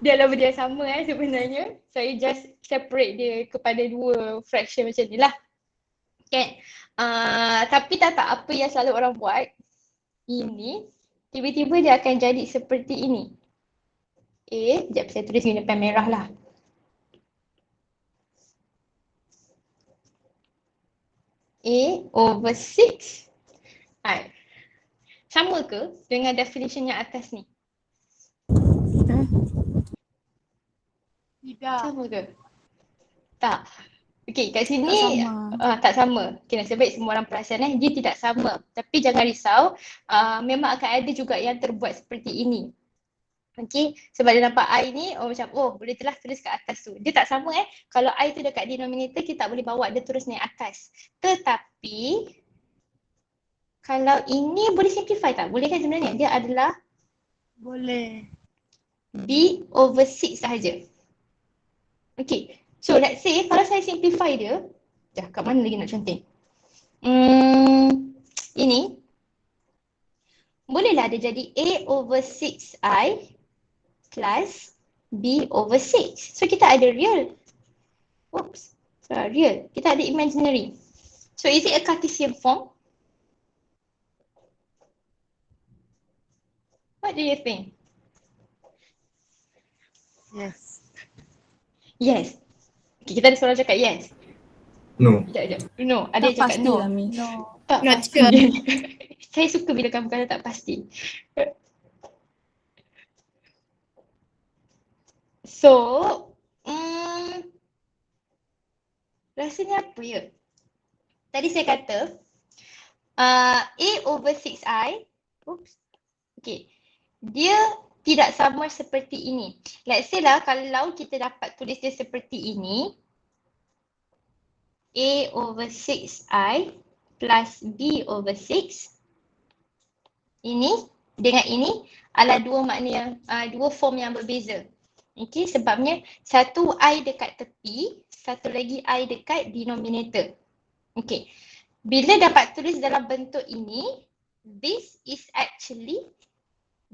Dia adalah benda yang sama sebenarnya. Saya just separate dia kepada 2 fraction macam ni lah. Kan? Tapi tak apa yang selalu orang buat. Ini, tiba-tiba dia akan jadi seperti ini. Sekejap saya tulis guna pen merah lah. A over 6I. Sama ke dengan definition yang atas ni? Tidak. Sama ke? Tak. Okey, kat sini tak sama. Okay, nasib baik semua orang perasan dia tidak sama. Tapi jangan risau, memang akan ada juga yang terbuat seperti ini. Okay, sebab dia nampak I ni, macam, boleh je lah tulis kat atas tu. Dia tak sama kalau I tu dekat denominator, kita tak boleh bawa dia terus naik atas. Tetapi, kalau ini boleh simplify tak? Boleh kan sebenarnya? Dia adalah Boleh. B over 6 sahaja. Okay, so let's say kalau saya simplify dia, kat mana lagi nak cantik? Ini, bolehlah dia jadi A over 6I plus B over 6. So kita ada real. Real. Kita ada imaginary. So is it a Cartesian form? What do you think? Yes. Yes. Okay, kita ada seorang cakap yes. No. Sekejap. No, ada Tak yang cakap pasti no. lah, Miss. Tak Not pasti. sure. Saya suka bila kamu kata tak pasti. So, rasanya apa ya? Tadi saya kata A over 6I, okay, dia tidak sama seperti ini. Let's say lah kalau kita dapat tulis dia seperti ini, A over 6I plus B over 6, ini dengan ini adalah dua makna yang, dua form yang berbeza. Okay, sebabnya satu I dekat tepi, satu lagi I dekat denominator. Okay, bila dapat tulis dalam bentuk ini, this is actually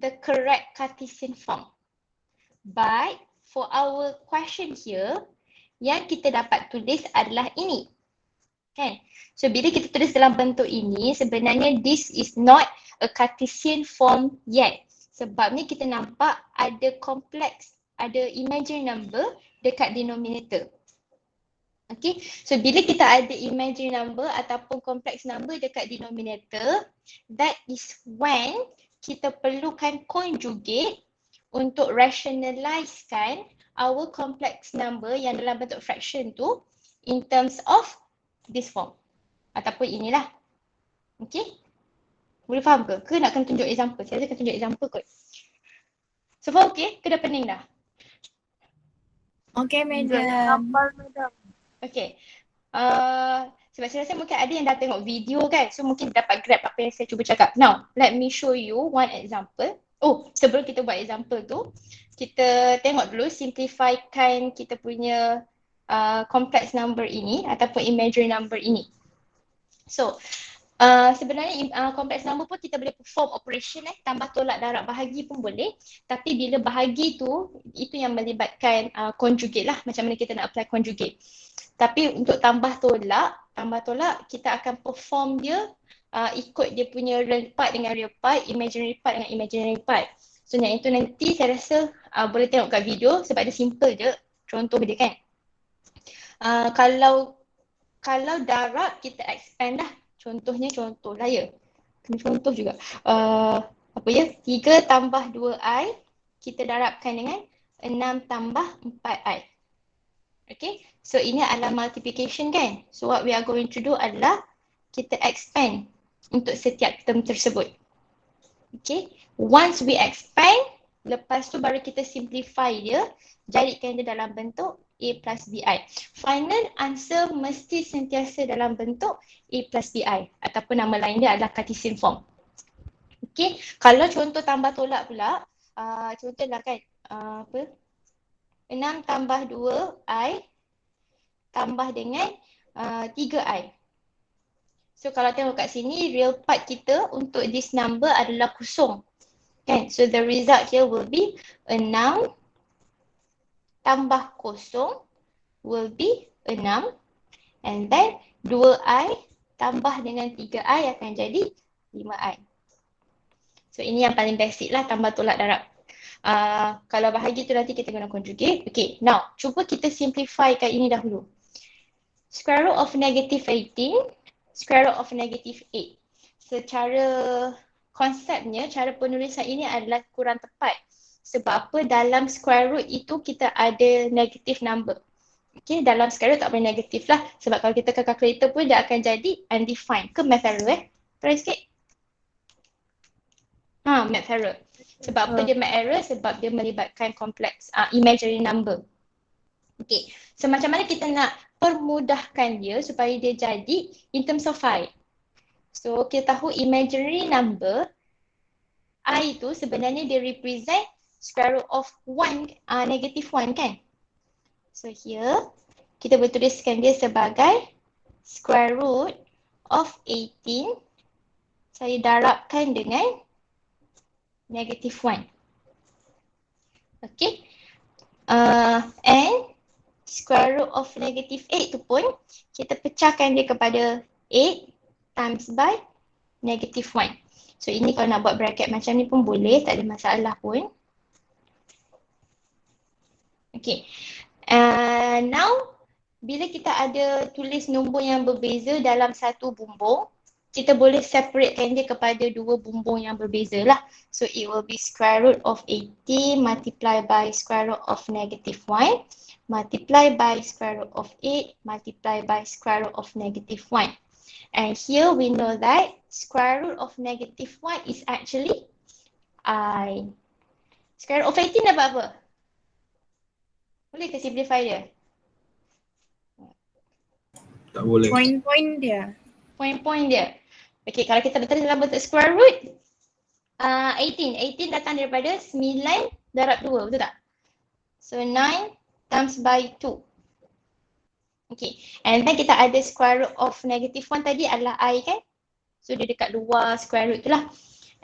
the correct Cartesian form. But for our question here, yang kita dapat tulis adalah ini. Kan? So bila kita tulis dalam bentuk ini, sebenarnya this is not a Cartesian form yet. Sebabnya kita nampak ada kompleks, ada imaginary number dekat denominator. Okay, so bila kita ada imaginary number ataupun complex number dekat denominator, that is when kita perlukan conjugate untuk rationalizekan our complex number yang dalam bentuk fraction tu in terms of this form ataupun inilah. Okay, boleh faham ke? Ke nak kena tunjuk example? Saya akan tunjuk example kot. So far okay? Ke dah pening dah? Okay, madam. Okay. Sebab saya rasa mungkin ada yang dah tengok video kan. So mungkin dapat grab apa yang saya cuba cakap. Now, let me show you one example. Sebelum kita buat example tu, kita tengok dulu simplifykan kita punya complex number ini ataupun imaginary number ini. So, sebenarnya complex number pun kita boleh perform operation tambah tolak darab bahagi pun boleh. Tapi bila bahagi tu, itu yang melibatkan conjugate lah, macam mana kita nak apply conjugate. Tapi untuk tambah tolak kita akan perform dia ikut dia punya real part dengan real part, imaginary part dengan imaginary part. So yang itu nanti saya rasa boleh tengok kat video sebab dia simple je contoh dia kan. Kalau darab kita expand lah. Contoh lah ya. Kena contoh juga. 3 tambah 2i kita darabkan dengan 6 tambah 4i. Okay, so ini adalah multiplication kan. So what we are going to do adalah kita expand untuk setiap term tersebut. Okay, once we expand, lepas tu baru kita simplify dia, jadikan dia dalam bentuk A plus BI. Final answer mesti sentiasa dalam bentuk A plus BI ataupun nama lain dia adalah Cartesian form. Okay, kalau contoh tambah tolak pula, contohlah kan, 6 tambah 2i tambah dengan 3i. So kalau tengok kat sini, real part kita untuk this number adalah kosong. Kan? So the result here will be 6 tambah kosong will be 6. And then 2i tambah dengan 3i akan jadi 5i. So ini yang paling basic lah, tambah tolak darab. Kalau bahagi tu nanti kita guna conjugate. Okay, now cuba kita simplifykan ini dahulu. Square root of negative 18, square root of negative 8. Secara konsepnya, cara penulisan ini adalah kurang tepat. Sebab apa? Dalam square root itu kita ada negative number. Okay, dalam square root tak boleh negatif lah. Sebab kalau kita ke calculator pun dia akan jadi undefined. Ke math error Try sikit. Math error. Sebab apa dia make error? Sebab dia melibatkan complex imaginary number. Okay, so macam mana kita nak permudahkan dia supaya dia jadi in terms of I? So kita tahu imaginary number I itu sebenarnya dia represent square root of 1, negative 1 kan? So here kita boleh tuliskan dia sebagai square root of 18 saya darabkan dengan negative 1. Okay. And square root of negative 8 tu pun kita pecahkan dia kepada 8 times by negative 1. So ini kalau nak buat bracket macam ni pun boleh, tak ada masalah pun. Okay. Now bila kita ada tulis nombor yang berbeza dalam satu bumbung, kita boleh separatekan dia kepada dua bumbung yang berbeza lah. So it will be square root of 80 multiplied by square root of negative 1 multiplied by square root of 8 multiplied by square root of negative 1. And here we know that square root of negative 1 is actually I. Square root of 18 dapat apa? Boleh ke simplify dia? Tak boleh. Point-point dia. Point-point dia. Okay, kalau kita letak dalam bentuk square root 18. 18 datang daripada 9 darab 2, betul tak? So 9 times by 2. Okay, and then kita ada square root of negative 1 tadi adalah I kan? So dia dekat luar square root tu lah.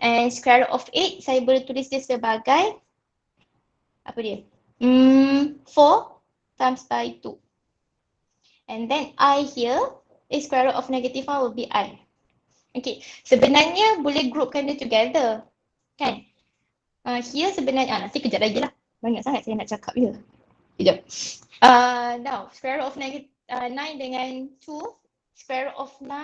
And square root of 8 saya boleh tulis dia sebagai apa dia? 4 times by 2. And then I here is square root of negative 1 will be I. Okay, sebenarnya boleh groupkan dia together. Kan? Here sebenarnya, nanti kejap lagi lah. Banyak sangat saya nak cakap je. Kejap. Now, square root of negative 9 dengan 2. Square root of 9.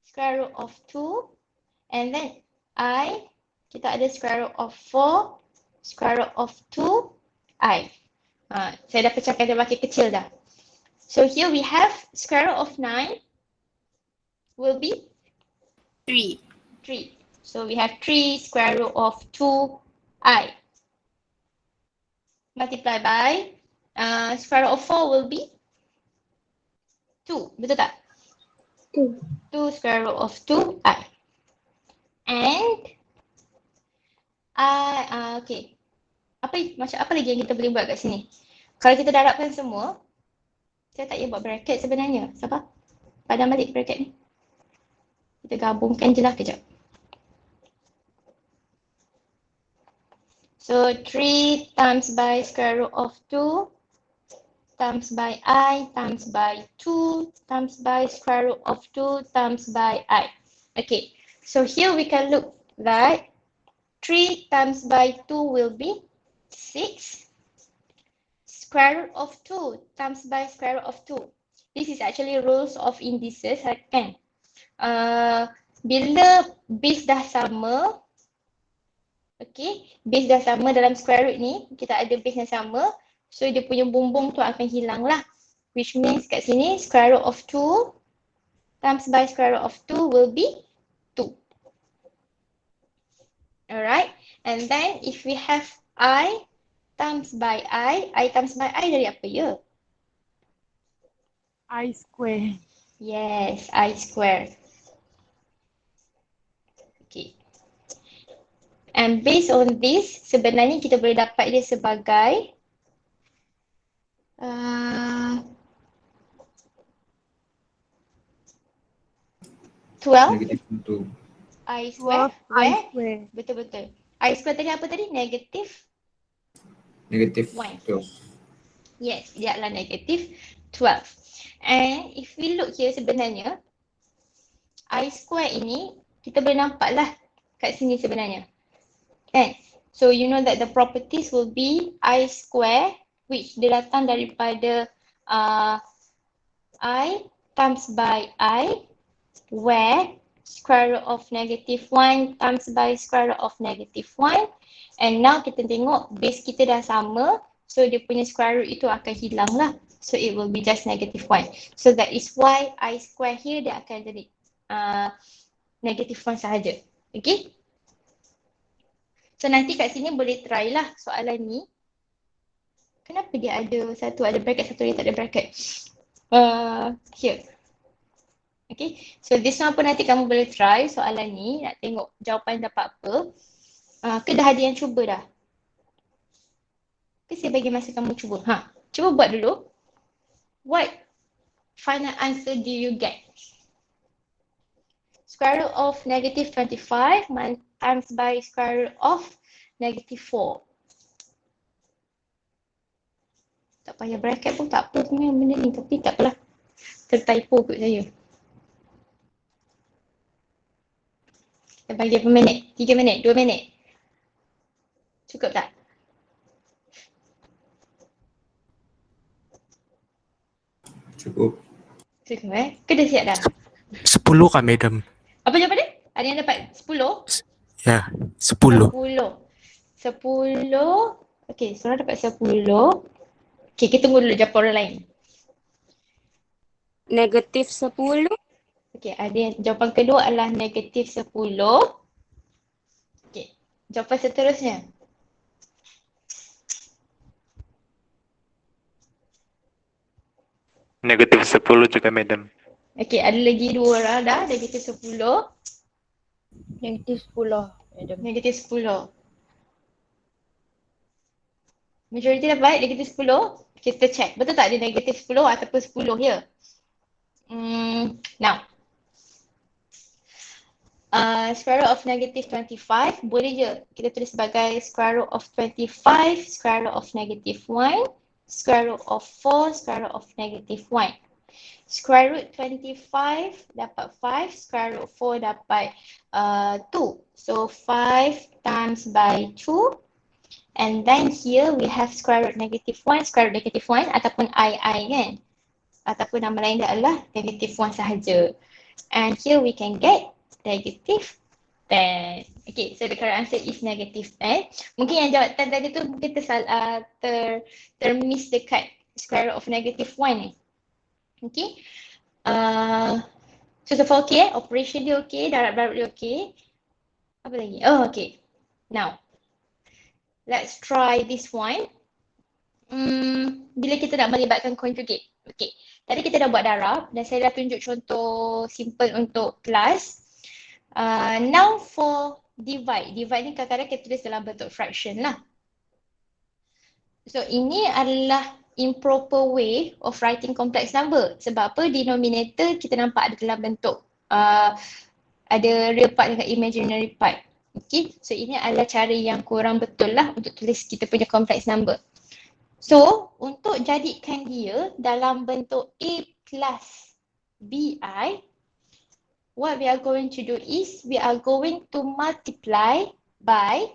Square root of 2. And then I, kita ada square root of 4. Square root of 2. I. Saya dah pecahkan dia makin kecil dah. So here we have square root of 9 will be 3. 3. So we have 3 square root of 2i multiply by square root of 4 will be 2. Betul tak? 2 square root of 2i. And okay. Macam apa lagi yang kita boleh buat kat sini? Kalau kita darabkan semua, saya tak payah buat bracket sebenarnya. Sabar. Padam balik bracket ni. Kita gabungkan je lah kejap. So 3 times by square root of 2 times by I times by 2 times by square root of 2 times by I. Okay, so here we can look that 3 times by 2 will be 6. Square root of 2 times by square root of 2. This is actually rules of indices, kan? Bila base dah sama, okay, base dah sama dalam square root ni, kita ada base yang sama, so dia punya bumbung tu akan hilang lah. Which means kat sini square root of 2 times by square root of 2 will be 2. Alright, and then if we have I times by I times by I dari apa ya? I square. Yes, I square. Okay. And based on this, sebenarnya kita boleh dapat dia sebagai 12 Negatif 1. I square. 12 I Where? square. Betul-betul. I square tadi apa tadi? Negative? Negatif 1. 12. Yes, dia adalah negative 12. And if we look here sebenarnya, I square ini kita boleh nampak lah kat sini sebenarnya. Kan? So you know that the properties will be I square which dia datang daripada I times by I where square root of negative 1 times by square root of negative 1. And now kita tengok base kita dah sama. So dia punya square root itu akan hilang lah. So it will be just negative 1. So that is why I square here dia akan jadi negative 1 sahaja. Okay. So nanti kat sini boleh try lah soalan ni. Kenapa dia ada satu ada bracket, satu dia tak ada bracket? Here. Okay, so this one pun nanti kamu boleh try soalan ni, nak tengok jawapan dapat apa. Ke dah ada yang cuba dah? Okay, saya bagi masa kamu cuba. Cuba buat dulu. What final answer do you get? Square root of negative 25 times by square root of negative 4. Tak payah bracket pun tak apa sebenarnya benda ni, tapi tak apalah. Tertypo kot saya. Kita bagi berapa minit? 3 minit? 2 minit? Cukup tak? Cukup. Cukup Ke dah siap dah? 10 kan, madam? Apa jawapan dia? Ada yang dapat 10? Ya, 10. 10. Okay, seorang dapat 10. Okay, kita tunggu dulu jawapan orang lain. Negatif 10. Okay, ada yang jawapan kedua adalah negatif 10. Okay, jawapan seterusnya. Negatif 10 juga, madam. Okay, ada lagi 2 orang dah, negatif 10. Negatif 10. Negatif 10. Majoriti dapat negatif 10. Kita check. Betul tak dia negatif 10 ataupun 10 ya? Now. Square root of negative 25. Boleh je kita tulis sebagai square root of 25, square root of negative 1, square root of 4, square root of negative 1. Square root 25 dapat 5, square root 4 dapat 2. So 5 times by 2. And then here we have square root negative 1, square root negative 1 ataupun I kan. Ataupun nama lain dia adalah negative 1 sahaja. And here we can get negative 10. Okay, so the correct answer is negative 10. Mungkin yang jawab 10 tadi tu mungkin termiss dekat square root of negative 1 ni. Okay. So far okay operation dia okay, darab-darab dia okay. Apa lagi? Oh okay. Now, let's try this one. Bila kita nak melibatkan conjugate. Okay. Tadi kita dah buat darab dan saya dah tunjuk contoh simple untuk kelas. Now for divide. Divide ni kadang-kadang kita tulis dalam bentuk fraction lah. So ini adalah improper way of writing complex number. Sebab apa? Denominator kita nampak ada dalam bentuk ada real part dengan imaginary part. Okay, so ini adalah cara yang kurang betul lah untuk tulis kita punya complex number. So, untuk jadikan dia dalam bentuk A plus BI, what we are going to do is we are going to multiply by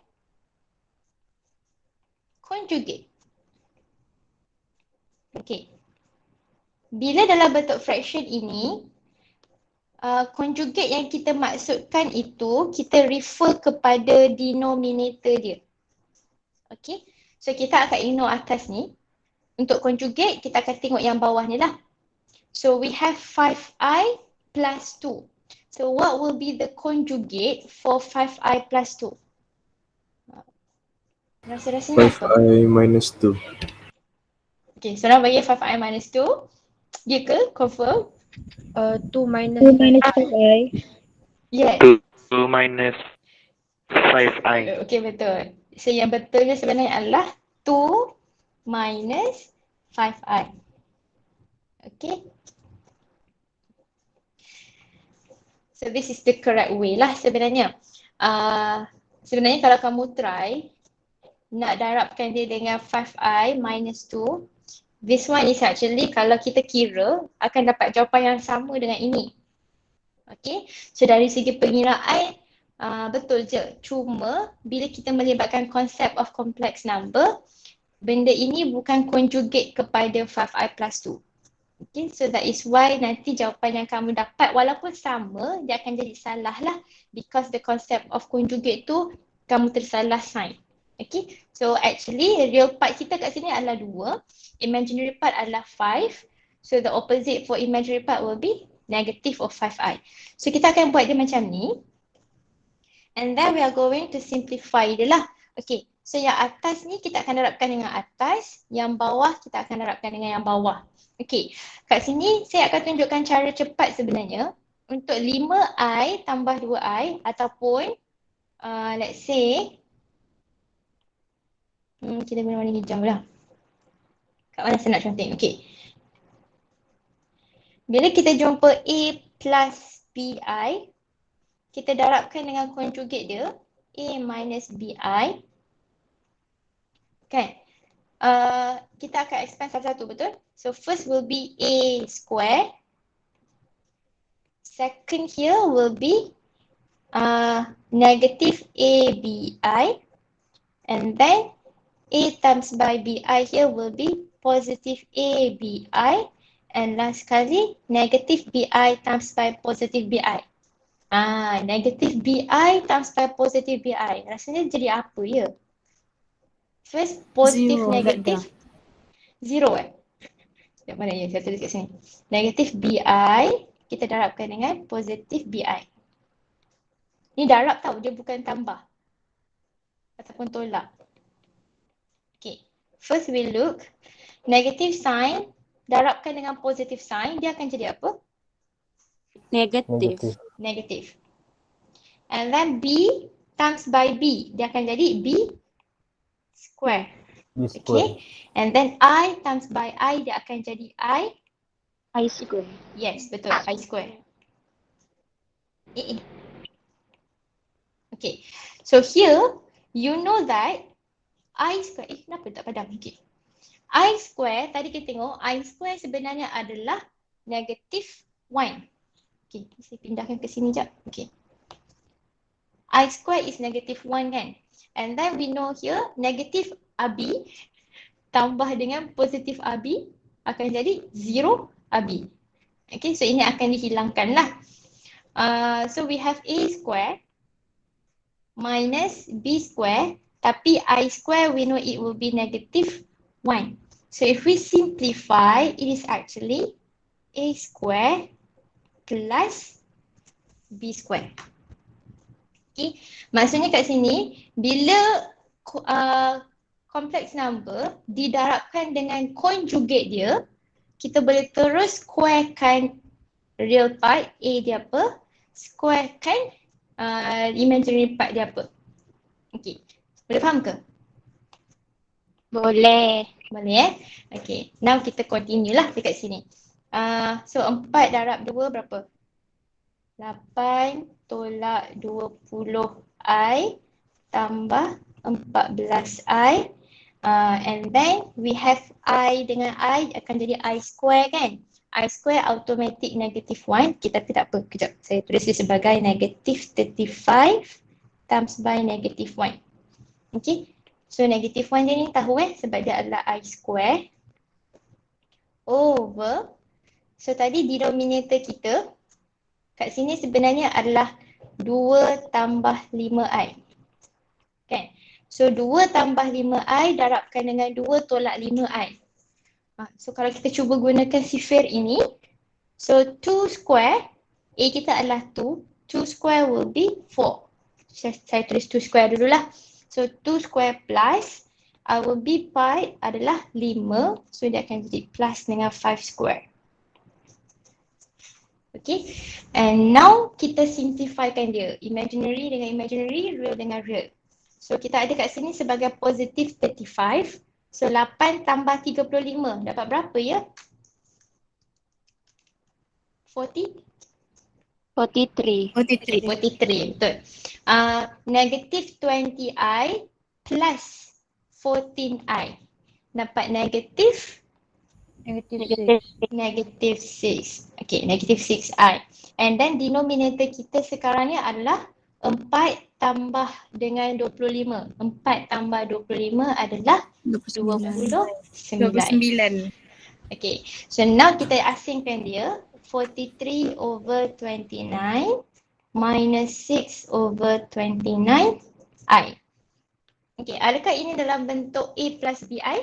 conjugate. Okay. Bila dalam bentuk fraction ini, conjugate yang kita maksudkan itu, kita refer kepada denominator dia. Okay. So kita akan ignore atas ni. Untuk conjugate, kita akan tengok yang bawah ni lah. So we have 5i plus 2. So what will be the conjugate for 5i plus 2? Rasa-rasanya apa? 5i minus 2. Okay, so orang bagi 5i minus 2. Ya ke? Confirm? 2 minus 5i. Yes. 2 minus 5i. Okay, betul. So yang betulnya sebenarnya adalah 2 minus 5i. Okay. So this is the correct way lah sebenarnya. Sebenarnya kalau kamu try nak darabkan dia dengan 5i minus 2, this one is actually kalau kita kira akan dapat jawapan yang sama dengan ini. Okay. So dari segi pengiraan betul je. Cuma bila kita melibatkan konsep of complex number, benda ini bukan conjugate kepada 5i plus 2. Okay, so that is why nanti jawapan yang kamu dapat walaupun sama, dia akan jadi salah lah. Because the concept of conjugate tu, kamu tersalah sign. Okay, so actually real part kita kat sini adalah 2. Imaginary part adalah 5. So the opposite for imaginary part will be negative of 5i. So kita akan buat dia macam ni. And then we are going to simplify dia lah. Okay, so yang atas ni kita akan darabkan dengan atas, yang bawah kita akan darabkan dengan yang bawah. Okay, kat sini saya akan tunjukkan cara cepat sebenarnya untuk 5i tambah 2i ataupun let's say kita guna warna hijau lah. Kat mana saya nak contoh? Okay. Bila kita jumpa A plus BI, kita darabkan dengan conjugate dia, A minus BI. Kan? Kita akan expand satu-satu, betul? So first will be A square. Second here will be negative ABI. And then A times by BI here will be positive ABI. And last sekali, negative BI times by positive BI. Negative BI times by positive BI. Rasanya jadi apa ya? First, positive, Zero, negative. Zero Yang mana ya? Saya tulis kat sini. Negative BI, kita darabkan dengan positive BI. Ni darab tau, dia bukan tambah. Ataupun tolak. Okay. First we look, negative sign, darabkan dengan positive sign, dia akan jadi apa? Negatif. Negative. And then B times by B, dia akan jadi B square. Okay. And then I times by I, dia akan jadi I square. Yes, betul. I square. Okay. So here, you know that I square, kenapa tak padam? Okay. I square, tadi kita tengok, I square sebenarnya adalah negative 1. Okay, saya pindahkan ke sini sekejap. Okay. I square is negative 1 kan? And then we know here, negative AB tambah dengan positif AB akan jadi 0 AB. Okay, so ini akan dihilangkan lah. So we have A square minus B square, tapi I square we know it will be negative 1. So if we simplify, it is actually A square plus B square. Okay, maksudnya kat sini, bila complex number didarabkan dengan conjugate dia, kita boleh terus squarekan real part A dia apa, squarekan imaginary part dia apa. Okay, boleh faham ke? Boleh. Boleh Okay, now kita continue lah dekat sini. So 4 darab 2 berapa? 8 tolak 20i tambah 14i. And then we have I dengan I akan jadi I square kan? I square automatic negative 1. Kita tak apa, kejap. Saya tulis dia sebagai negative 35 times by negative 1. Okay. So negative 1 dia ni tahu sebab dia adalah I square over. So tadi denominator kita kat sini sebenarnya adalah 2 tambah 5i. Kan? So 2 tambah 5i darabkan dengan 2 tolak 5i. So kalau kita cuba gunakan sifir ini, so 2 square, A kita adalah 2, 2 square will be 4. Saya tulis 2 square dululah. So 2 square plus, our B part adalah 5, so dia akan jadi plus dengan 5 square. Okay, and now kita simplifikan dia. Imaginary dengan imaginary, real dengan real. So kita ada kat sini sebagai positive 35. So 8 tambah 35, dapat berapa ya? 43. 43, betul. Negative 20i plus 14i. Dapat negative negative 6. Okay, negative 6i. And then denominator kita sekarang ni adalah 4 tambah dengan 25. 4 tambah 25 adalah 29. 29. Okay, so now kita asingkan dia. 43 over 29 minus 6 over 29i. Okay, adakah ini dalam bentuk A plus BI?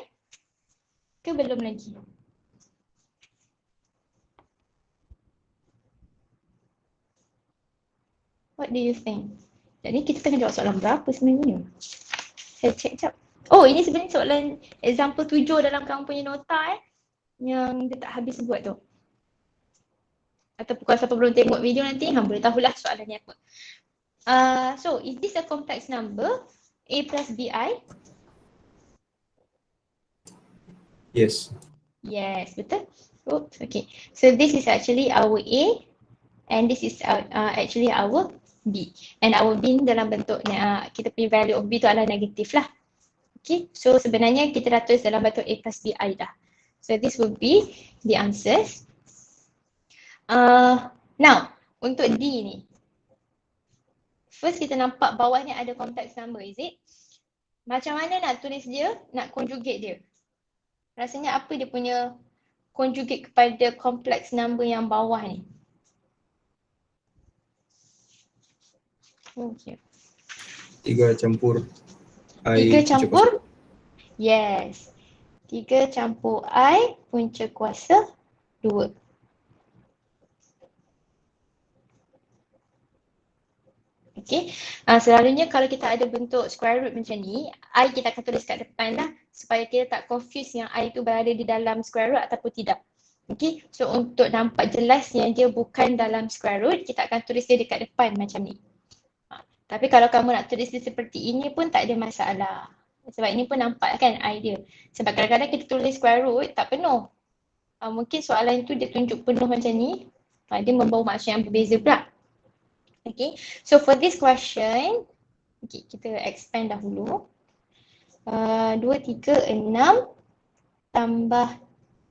Ke belum lagi? What do you think? Jadi kita tengah jawab soalan berapa sebenarnya? Saya check jap. Oh, ini sebenarnya soalan example 7 dalam kamu punya nota yang dia tak habis buat tu. Ataupun kalau siapa belum tengok video nanti, boleh tahulah soalannya apa. So, is this a complex number? A plus BI? Yes. Yes, betul. Oops, okay. So, this is actually our A and this is actually our B. And our B dalam bentuk kita punya value of B tu adalah negatif lah. Okay, so sebenarnya kita dah tulis dalam bentuk A plus BI dah. So, this will be the answers. Now, untuk D ni. First kita nampak bawah ni ada complex number, is it? Macam mana nak tulis dia, nak conjugate dia? Rasanya apa dia punya conjugate kepada complex number yang bawah ni? Okay. 3 campur I 3 campur? Yes. 3 campur I punca kuasa 2. Okay. Selalunya kalau kita ada bentuk square root macam ni, I kita akan tulis kat depan lah supaya kita tak confuse yang I tu berada di dalam square root ataupun tidak. Okay. So untuk nampak jelas yang dia bukan dalam square root, kita akan tulis dia dekat depan macam ni. Tapi kalau kamu nak tulis dia seperti ini pun tak ada masalah. Sebab ini pun nampak kan I dia. Sebab kadang-kadang kita tulis square root tak penuh. Mungkin soalan tu dia tunjuk penuh macam ni. Dia membawa maksud yang berbeza pula. Okay, so for this question, okay, kita expand dahulu. 2, 3, 6 tambah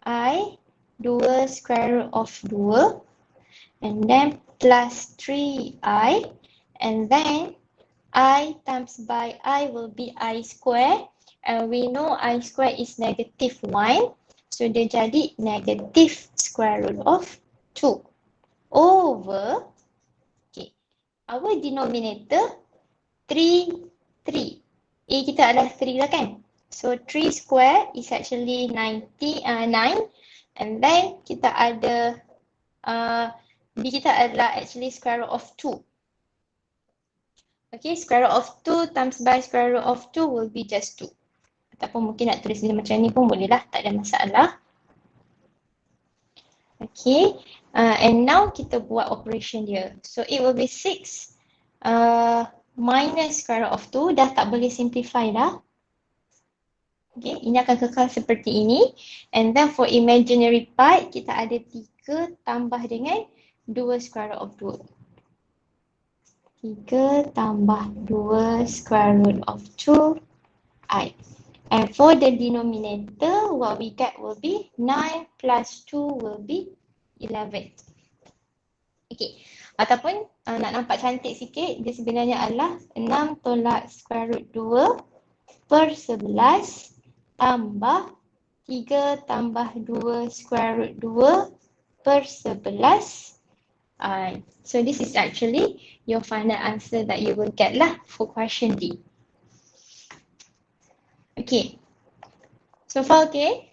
I 2 square root of 2 and then plus 3I and then I times by I will be I square and we know I square is negative 1, so dia jadi negative square root of 2 over our denominator 3. A kita adalah 3 lah kan. So 3 square is actually 9 and then kita ada B kita adalah actually square root of 2. Okay, square root of 2 times by square root of 2 will be just 2. Ataupun mungkin nak tulis dia macam ni pun boleh lah, tak ada masalah. Okay, and now kita buat operation dia. So it will be 6 minus square root of 2, dah tak boleh simplify dah. Okay, ini akan kekal seperti ini. And then for imaginary part, kita ada 3 tambah dengan 2 square root of 2. 3 tambah 2 square root of 2i. And for the denominator, what we get will be 9 plus 2 will be 11. Okay, ataupun nak nampak cantik sikit, dia sebenarnya adalah 6 tolak square root 2 per 11 tambah 3 tambah 2 square root 2 per 11. So this is actually your final answer that you will get lah for question D. Okay. So far okay?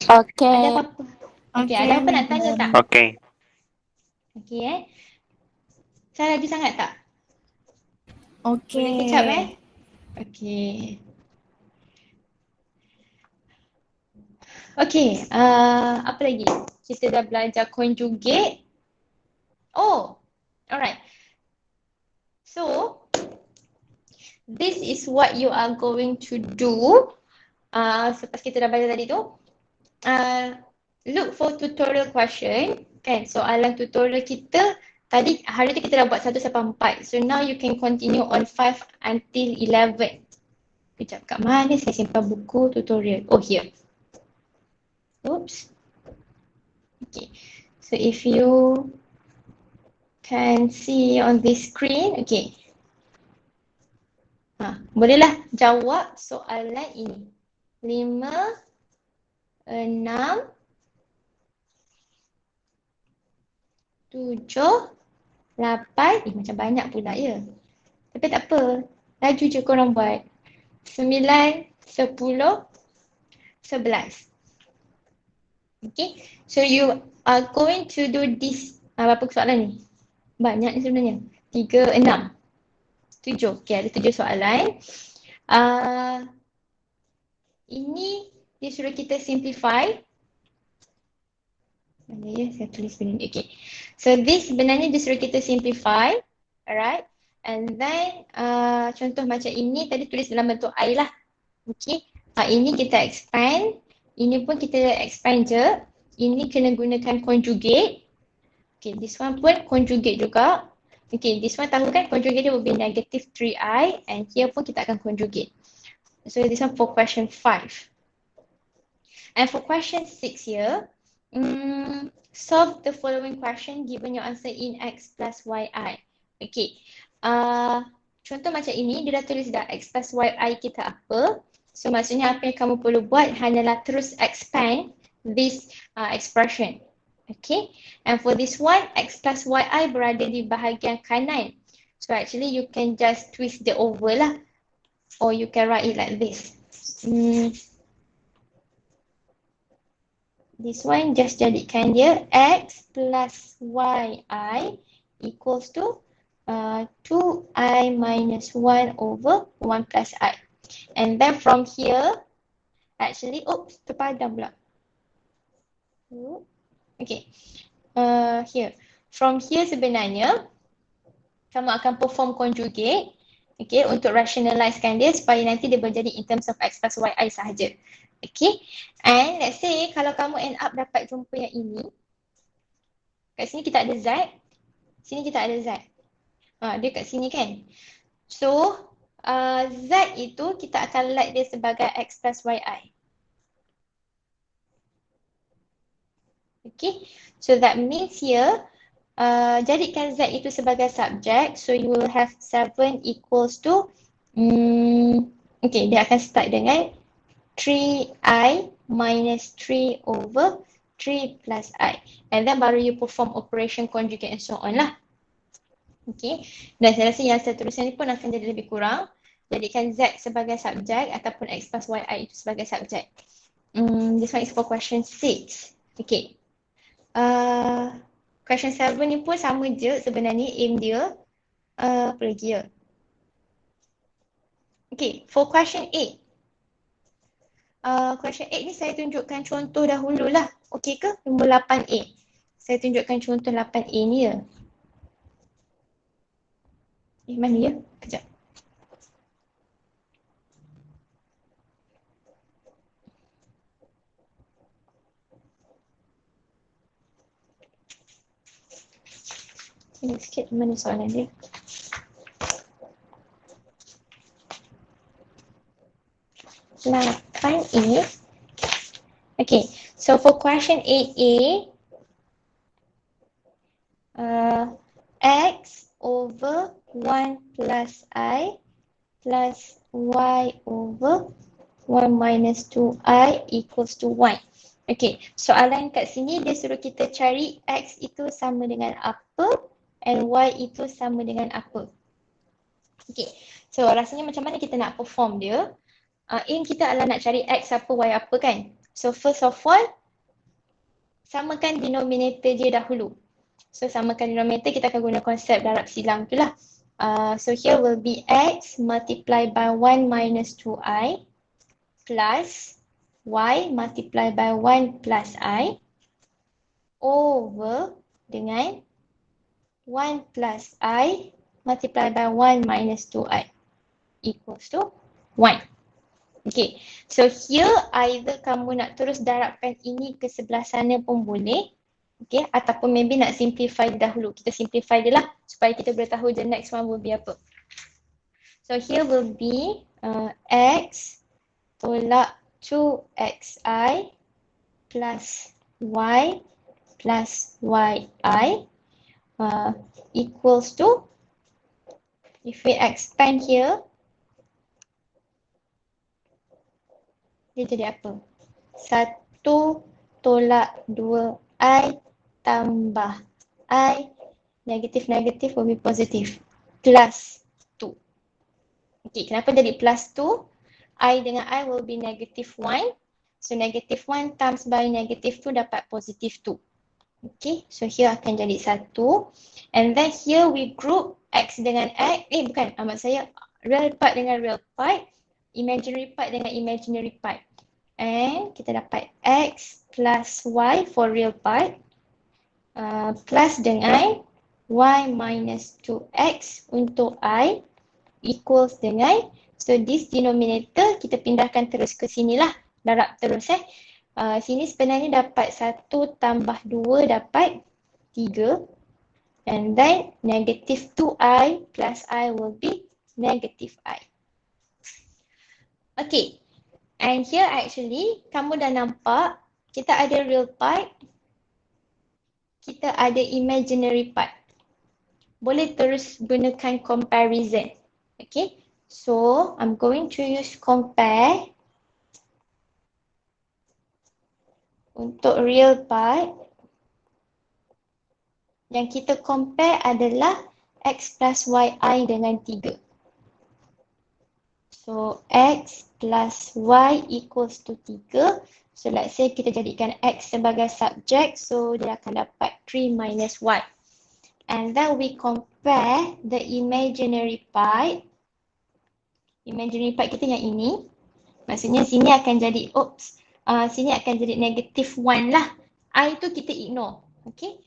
Okay. Ada apa-apa? Okay, ada apa nak tanya tak? Okay. Okay Saya laju sangat tak? Okay. Boleh kecap Okay. Okay, apa lagi? Kita dah belajar conjugate. Oh, alright. So, this is what you are going to do. Selepas kita dah belajar tadi tu. Look for tutorial question. Kan, soalan tutorial kita tadi, hari ni kita dah buat 1 sampai 4. So now you can continue on 5 until 11. Kejap, kat mana saya simpan buku tutorial? Oh, here. Oops. Okay. So if you can see on this screen, okay. Bolehlah jawab soalan ini. 5, 6, 7, 8, macam banyak pula ya. Tapi tak apa, laju je korang buat. 9, 10, 11. Okay, so you are going to do this. Berapa soalan ni? Banyak ni sebenarnya. 3, 6. 7. Okay, ada 7 soalan. Ini dia suruh kita simplify. Mana ya, saya tulis begini. Okay. So this sebenarnya dia suruh kita simplify. Alright. And then contoh macam ini tadi tulis dalam bentuk I lah. Okay. Ini kita expand. Ini pun kita expand je. Ini kena gunakan conjugate. Okay, this one pun conjugate juga. Okay, this one tahu kan conjugate dia will be negative 3i and here pun kita akan conjugate. So this one for question 5. And for question 6 here, solve the following question given your answer in x plus yi. Okay, contoh macam ini dia dah tulis dah x plus yi kita apa. So maksudnya apa yang kamu perlu buat hanyalah terus expand this expression. Okay, and for this one, x plus yi berada di bahagian kanan. So actually you can just twist the over lah. Or you can write it like this. This one just jadikan dia x plus yi equals to 2i minus 1 over 1 plus I. And then from here, actually, oops, terpadam pula. Okay, here. From here sebenarnya, kamu akan perform conjugate, okay, untuk rationalizekan dia supaya nanti dia menjadi in terms of x plus yi sahaja. Okay, and let's say kalau kamu end up dapat jumpa yang ini, kat sini kita ada z, sini kita ada z. Dia kat sini kan. So, z itu kita akan let dia sebagai x plus yi. Okay, so that means here, jadikan z itu sebagai subject. So you will have 7 equals to, okay, dia akan start dengan 3i minus 3 over 3 plus I. And then baru you perform operation conjugate and so on lah. Okay, dan saya rasa yang seterusnya ni pun akan jadi lebih kurang. Jadikan z sebagai subject ataupun x plus yi itu sebagai subject. This one is for question 6. Okay. Question 7 ni pun sama je sebenarnya aim dia. Apa lagi ya? Okay, for question 8. Question 8 ni saya tunjukkan contoh dahulu lah. Okay ke? Nombor 8A. Saya tunjukkan contoh 8A ni ya. Mana ya? Kejap. Ini sikit mana soalan dia. Lapan A. Okay, so for question 8A, x over 1 plus I plus y over 1 minus 2i equals to 1. Okay, soalan kat sini dia suruh kita cari x itu sama dengan apa and y itu sama dengan apa. Okay, so rasanya macam mana kita nak perform dia. Aim kita adalah nak cari x apa, y apa kan. So first of all, samakan denominator dia dahulu. So samakan denominator, kita akan guna konsep darab silang tu lah. So here will be x multiplied by 1 minus 2i plus y multiplied by 1 plus I over dengan 1 plus I multiplied by 1 minus 2i equals to 1. Okay, so here either kamu nak terus darabkan ini ke sebelah sana pun boleh. Okay, ataupun maybe nak simplify dahulu. Kita simplify dia lah supaya kita boleh tahu the next one will be apa. So here will be x tolak 2xi plus y plus yi equals to, if we expand here, dia jadi apa? 1 tolak 2i tambah I, negatif-negatif will be positif, plus 2. Okay, kenapa jadi plus 2? I dengan I will be negative 1. So negative 1 times by negative 2 dapat positive 2. Okay, so here akan jadi 1. And then here we group X dengan X, bukan, maksud saya real part dengan real part, imaginary part dengan imaginary part. And kita dapat X plus Y for real part, plus dengan Y minus 2X untuk I equals dengan, so this denominator kita pindahkan terus ke sini lah, darab terus sini sebenarnya dapat 1 tambah 2 dapat 3. And then negative 2i plus I will be negative I. Okay. And here actually, kamu dah nampak, kita ada real part, kita ada imaginary part. Boleh terus gunakan comparison. Okay. So, I'm going to use compare untuk real part. Yang kita compare adalah X plus YI dengan 3. So, X plus Y equals to 3. So, let's say kita jadikan X sebagai subject. So, dia akan dapat 3 minus Y. And then we compare the imaginary part. Imaginary part kita yang ini. Maksudnya sini akan jadi, sini akan jadi negative 1 lah. I tu kita ignore. Okay.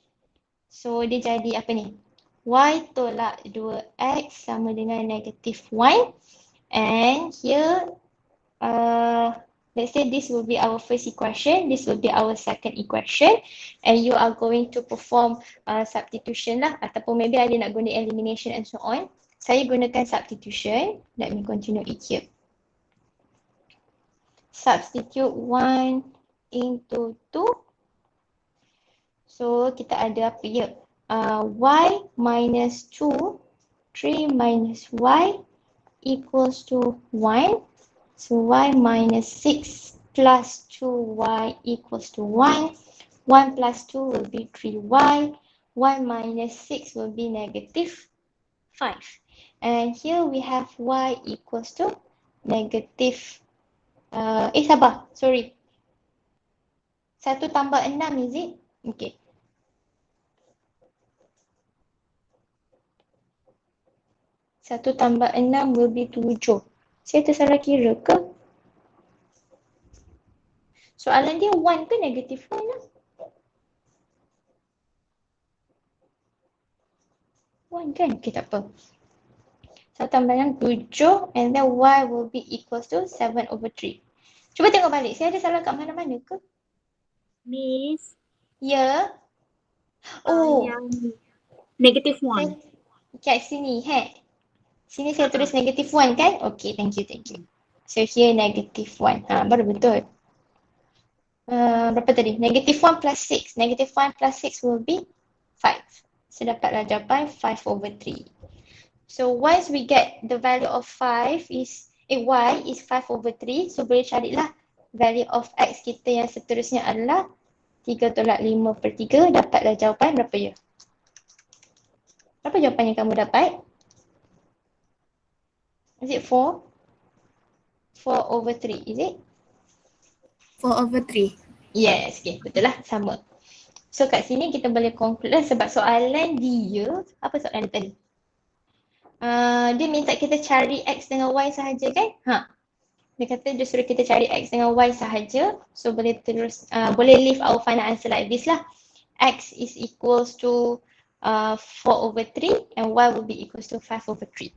So, dia jadi apa ni? Y tolak 2X sama dengan negative 1. And here, let's say this will be our first equation. This will be our second equation. And you are going to perform substitution lah. Ataupun maybe ada nak guna elimination and so on. Saya gunakan substitution. Let me continue it here. Substitute 1 into 2. So, kita ada apa ya? Y minus 2, 3 minus Y equals to 1. So, Y minus 6 plus 2Y equals to 1. 1 plus 2 will be 3Y. 1 minus 6 will be negative 5. And here we have Y equals to negative, sabar, sorry. 1 tambah 6 is it? Okay. 1 tambah 6 will be 7. Saya tersalah kira ke? Soalan dia 1 ke negatif 1 lah? 1 kan? Okay, tak apa. 1 tambah 6, 7. And then Y will be equals to 7 over 3. Cuba tengok balik. Saya ada salah kat mana-mana ke? Miss. Ya. Oh. Yang negative 1. Kat sini, Sini saya tulis negative 1 kan? Okay, thank you. So here negative 1. Baru betul. Berapa tadi? Negative 1 plus 6. Negative 1 plus 6 will be 5. So dapatlah jawapan 5 over 3. So once we get the value of 5 is, Y is 5 over 3. So boleh carilah value of X kita yang seterusnya adalah 3 tolak 5 per 3. Dapatlah jawapan berapa ya? Berapa jawapan yang kamu dapat? Is it 4? 4 over 3, is it? 4 over 3. Yes, okay, betul lah, sama. So kat sini kita boleh conclude lah sebab soalan dia, apa soalan dia tadi? Dia minta kita cari X dengan Y sahaja kan? Dia kata dia suruh kita cari X dengan Y sahaja. So boleh terus, boleh leave our final answer like this lah. X is equals to 4 over 3 and Y will be equals to 5 over 3.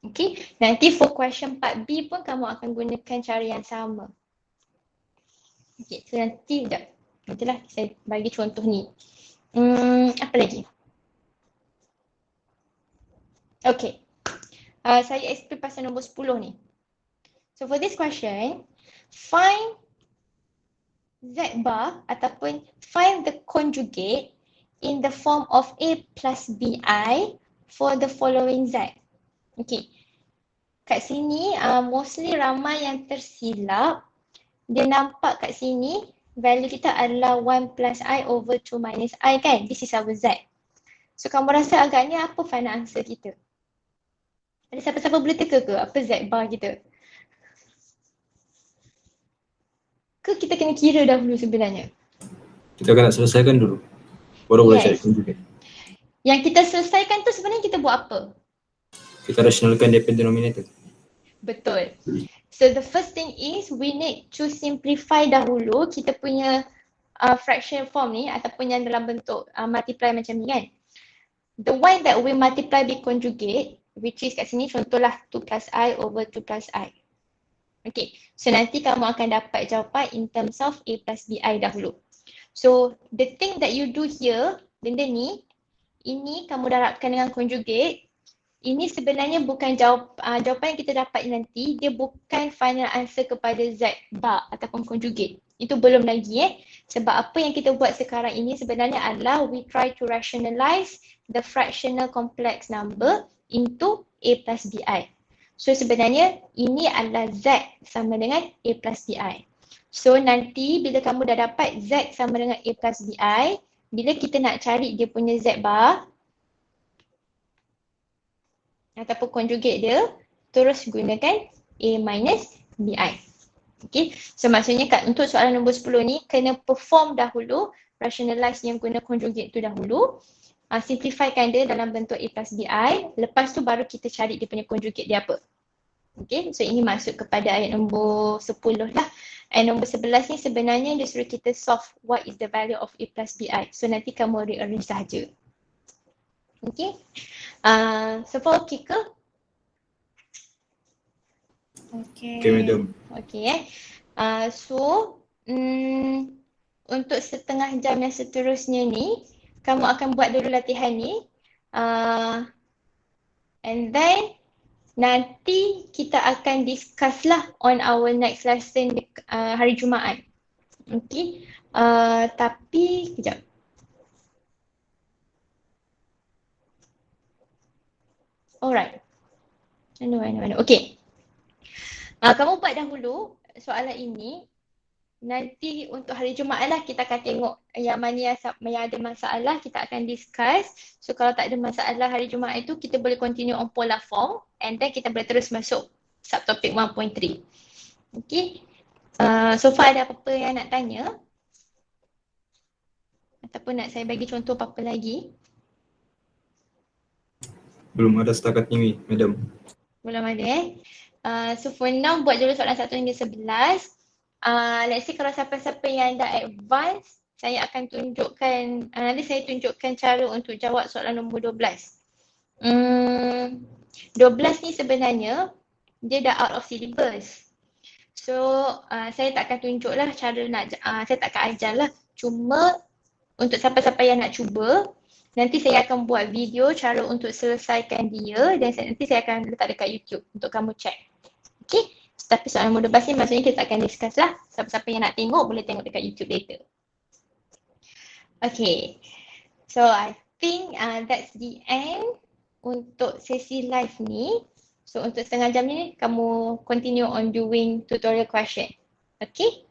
Okay, nanti for question part B pun kamu akan gunakan cara yang sama. Okay, so nanti nantilah saya bagi contoh ni. Apa lagi? Okay, saya explain pasal nombor 10 ni. So for this question, find Z bar ataupun find the conjugate in the form of A plus BI for the following Z. Okay, kat sini mostly ramai yang tersilap. Dia nampak kat sini value kita adalah 1 plus I over 2 minus I kan? This is our Z. So kamu rasa agaknya apa final answer kita? Ada siapa-siapa boleh teka ke apa Z bar kita? Ke kita kena kira dahulu sebenarnya? Kita akan nak selesaikan dulu. Baru boleh cari conjugate. Yang kita selesaikan tu sebenarnya kita buat apa? Kita rationalkan dia punya denominator. Betul. So the first thing is we need to simplify dahulu kita punya fraction form ni ataupun yang dalam bentuk multiply macam ni kan. The one that we multiply by conjugate, which is kat sini contohlah 2 plus I over 2 plus I. Okay, so nanti kamu akan dapat jawapan in terms of A plus BI dahulu. So the thing that you do here, benda ni, ini kamu darabkan dengan conjugate. Ini sebenarnya bukan jawapan yang kita dapat nanti, dia bukan final answer kepada Z bar ataupun conjugate. Itu belum lagi Sebab apa yang kita buat sekarang ini sebenarnya adalah we try to rationalize the fractional complex number into A plus BI. So sebenarnya ini adalah Z sama dengan A plus BI. So nanti bila kamu dah dapat Z sama dengan A plus BI, bila kita nak cari dia punya Z bar ataupun conjugate dia, terus gunakan A minus BI. Okay, so maksudnya untuk soalan nombor 10 ni kena perform dahulu, rationalize yang guna conjugate tu dahulu, simplifykan dia dalam bentuk A plus BI, lepas tu baru kita cari dia punya conjugate dia apa. Okay, so ini masuk kepada ayat nombor 10 lah. Ayat nombor 11 ni sebenarnya dia suruh kita solve what is the value of A plus BI. So nanti kamu rearrange sahaja. Okay, so for okay ke? Okay. Okay, madam. Okay so untuk setengah jam yang seterusnya ni kamu akan buat dulu latihan ni and then nanti kita akan discuss lah on our next lesson hari Jumaat. Okay, tapi kejap. Alright, I know. Okay, kamu buat dahulu soalan ini. Nanti untuk hari Jumaat lah kita akan tengok yang mana yang ada masalah, kita akan discuss. So kalau tak ada masalah hari Jumaat itu, kita boleh continue on polar form and then kita boleh terus masuk subtopik 1.3. Okay, so far ada apa-apa yang nak tanya? Ataupun nak saya bagi contoh apa-apa lagi? Belum ada setakat ini, madam. Belum ada so for now buat dulu soalan 1 hingga 11. Let's say kalau siapa-siapa yang dah advance, saya akan tunjukkan, nanti saya tunjukkan cara untuk jawab soalan nombor 12. 12 ni sebenarnya dia dah out of syllabus. So saya tak akan tunjuk lah cara nak, saya tak akan ajar lah. Cuma untuk siapa-siapa yang nak cuba, nanti saya akan buat video cara untuk selesaikan dia dan nanti saya akan letak dekat YouTube untuk kamu check. Okay, tapi soalan nombor 12 ni maksudnya kita akan discuss lah. Siapa-siapa yang nak tengok boleh tengok dekat YouTube later. Okay, so I think that's the end untuk sesi live ni. So untuk setengah jam ni kamu continue on doing tutorial question. Okay.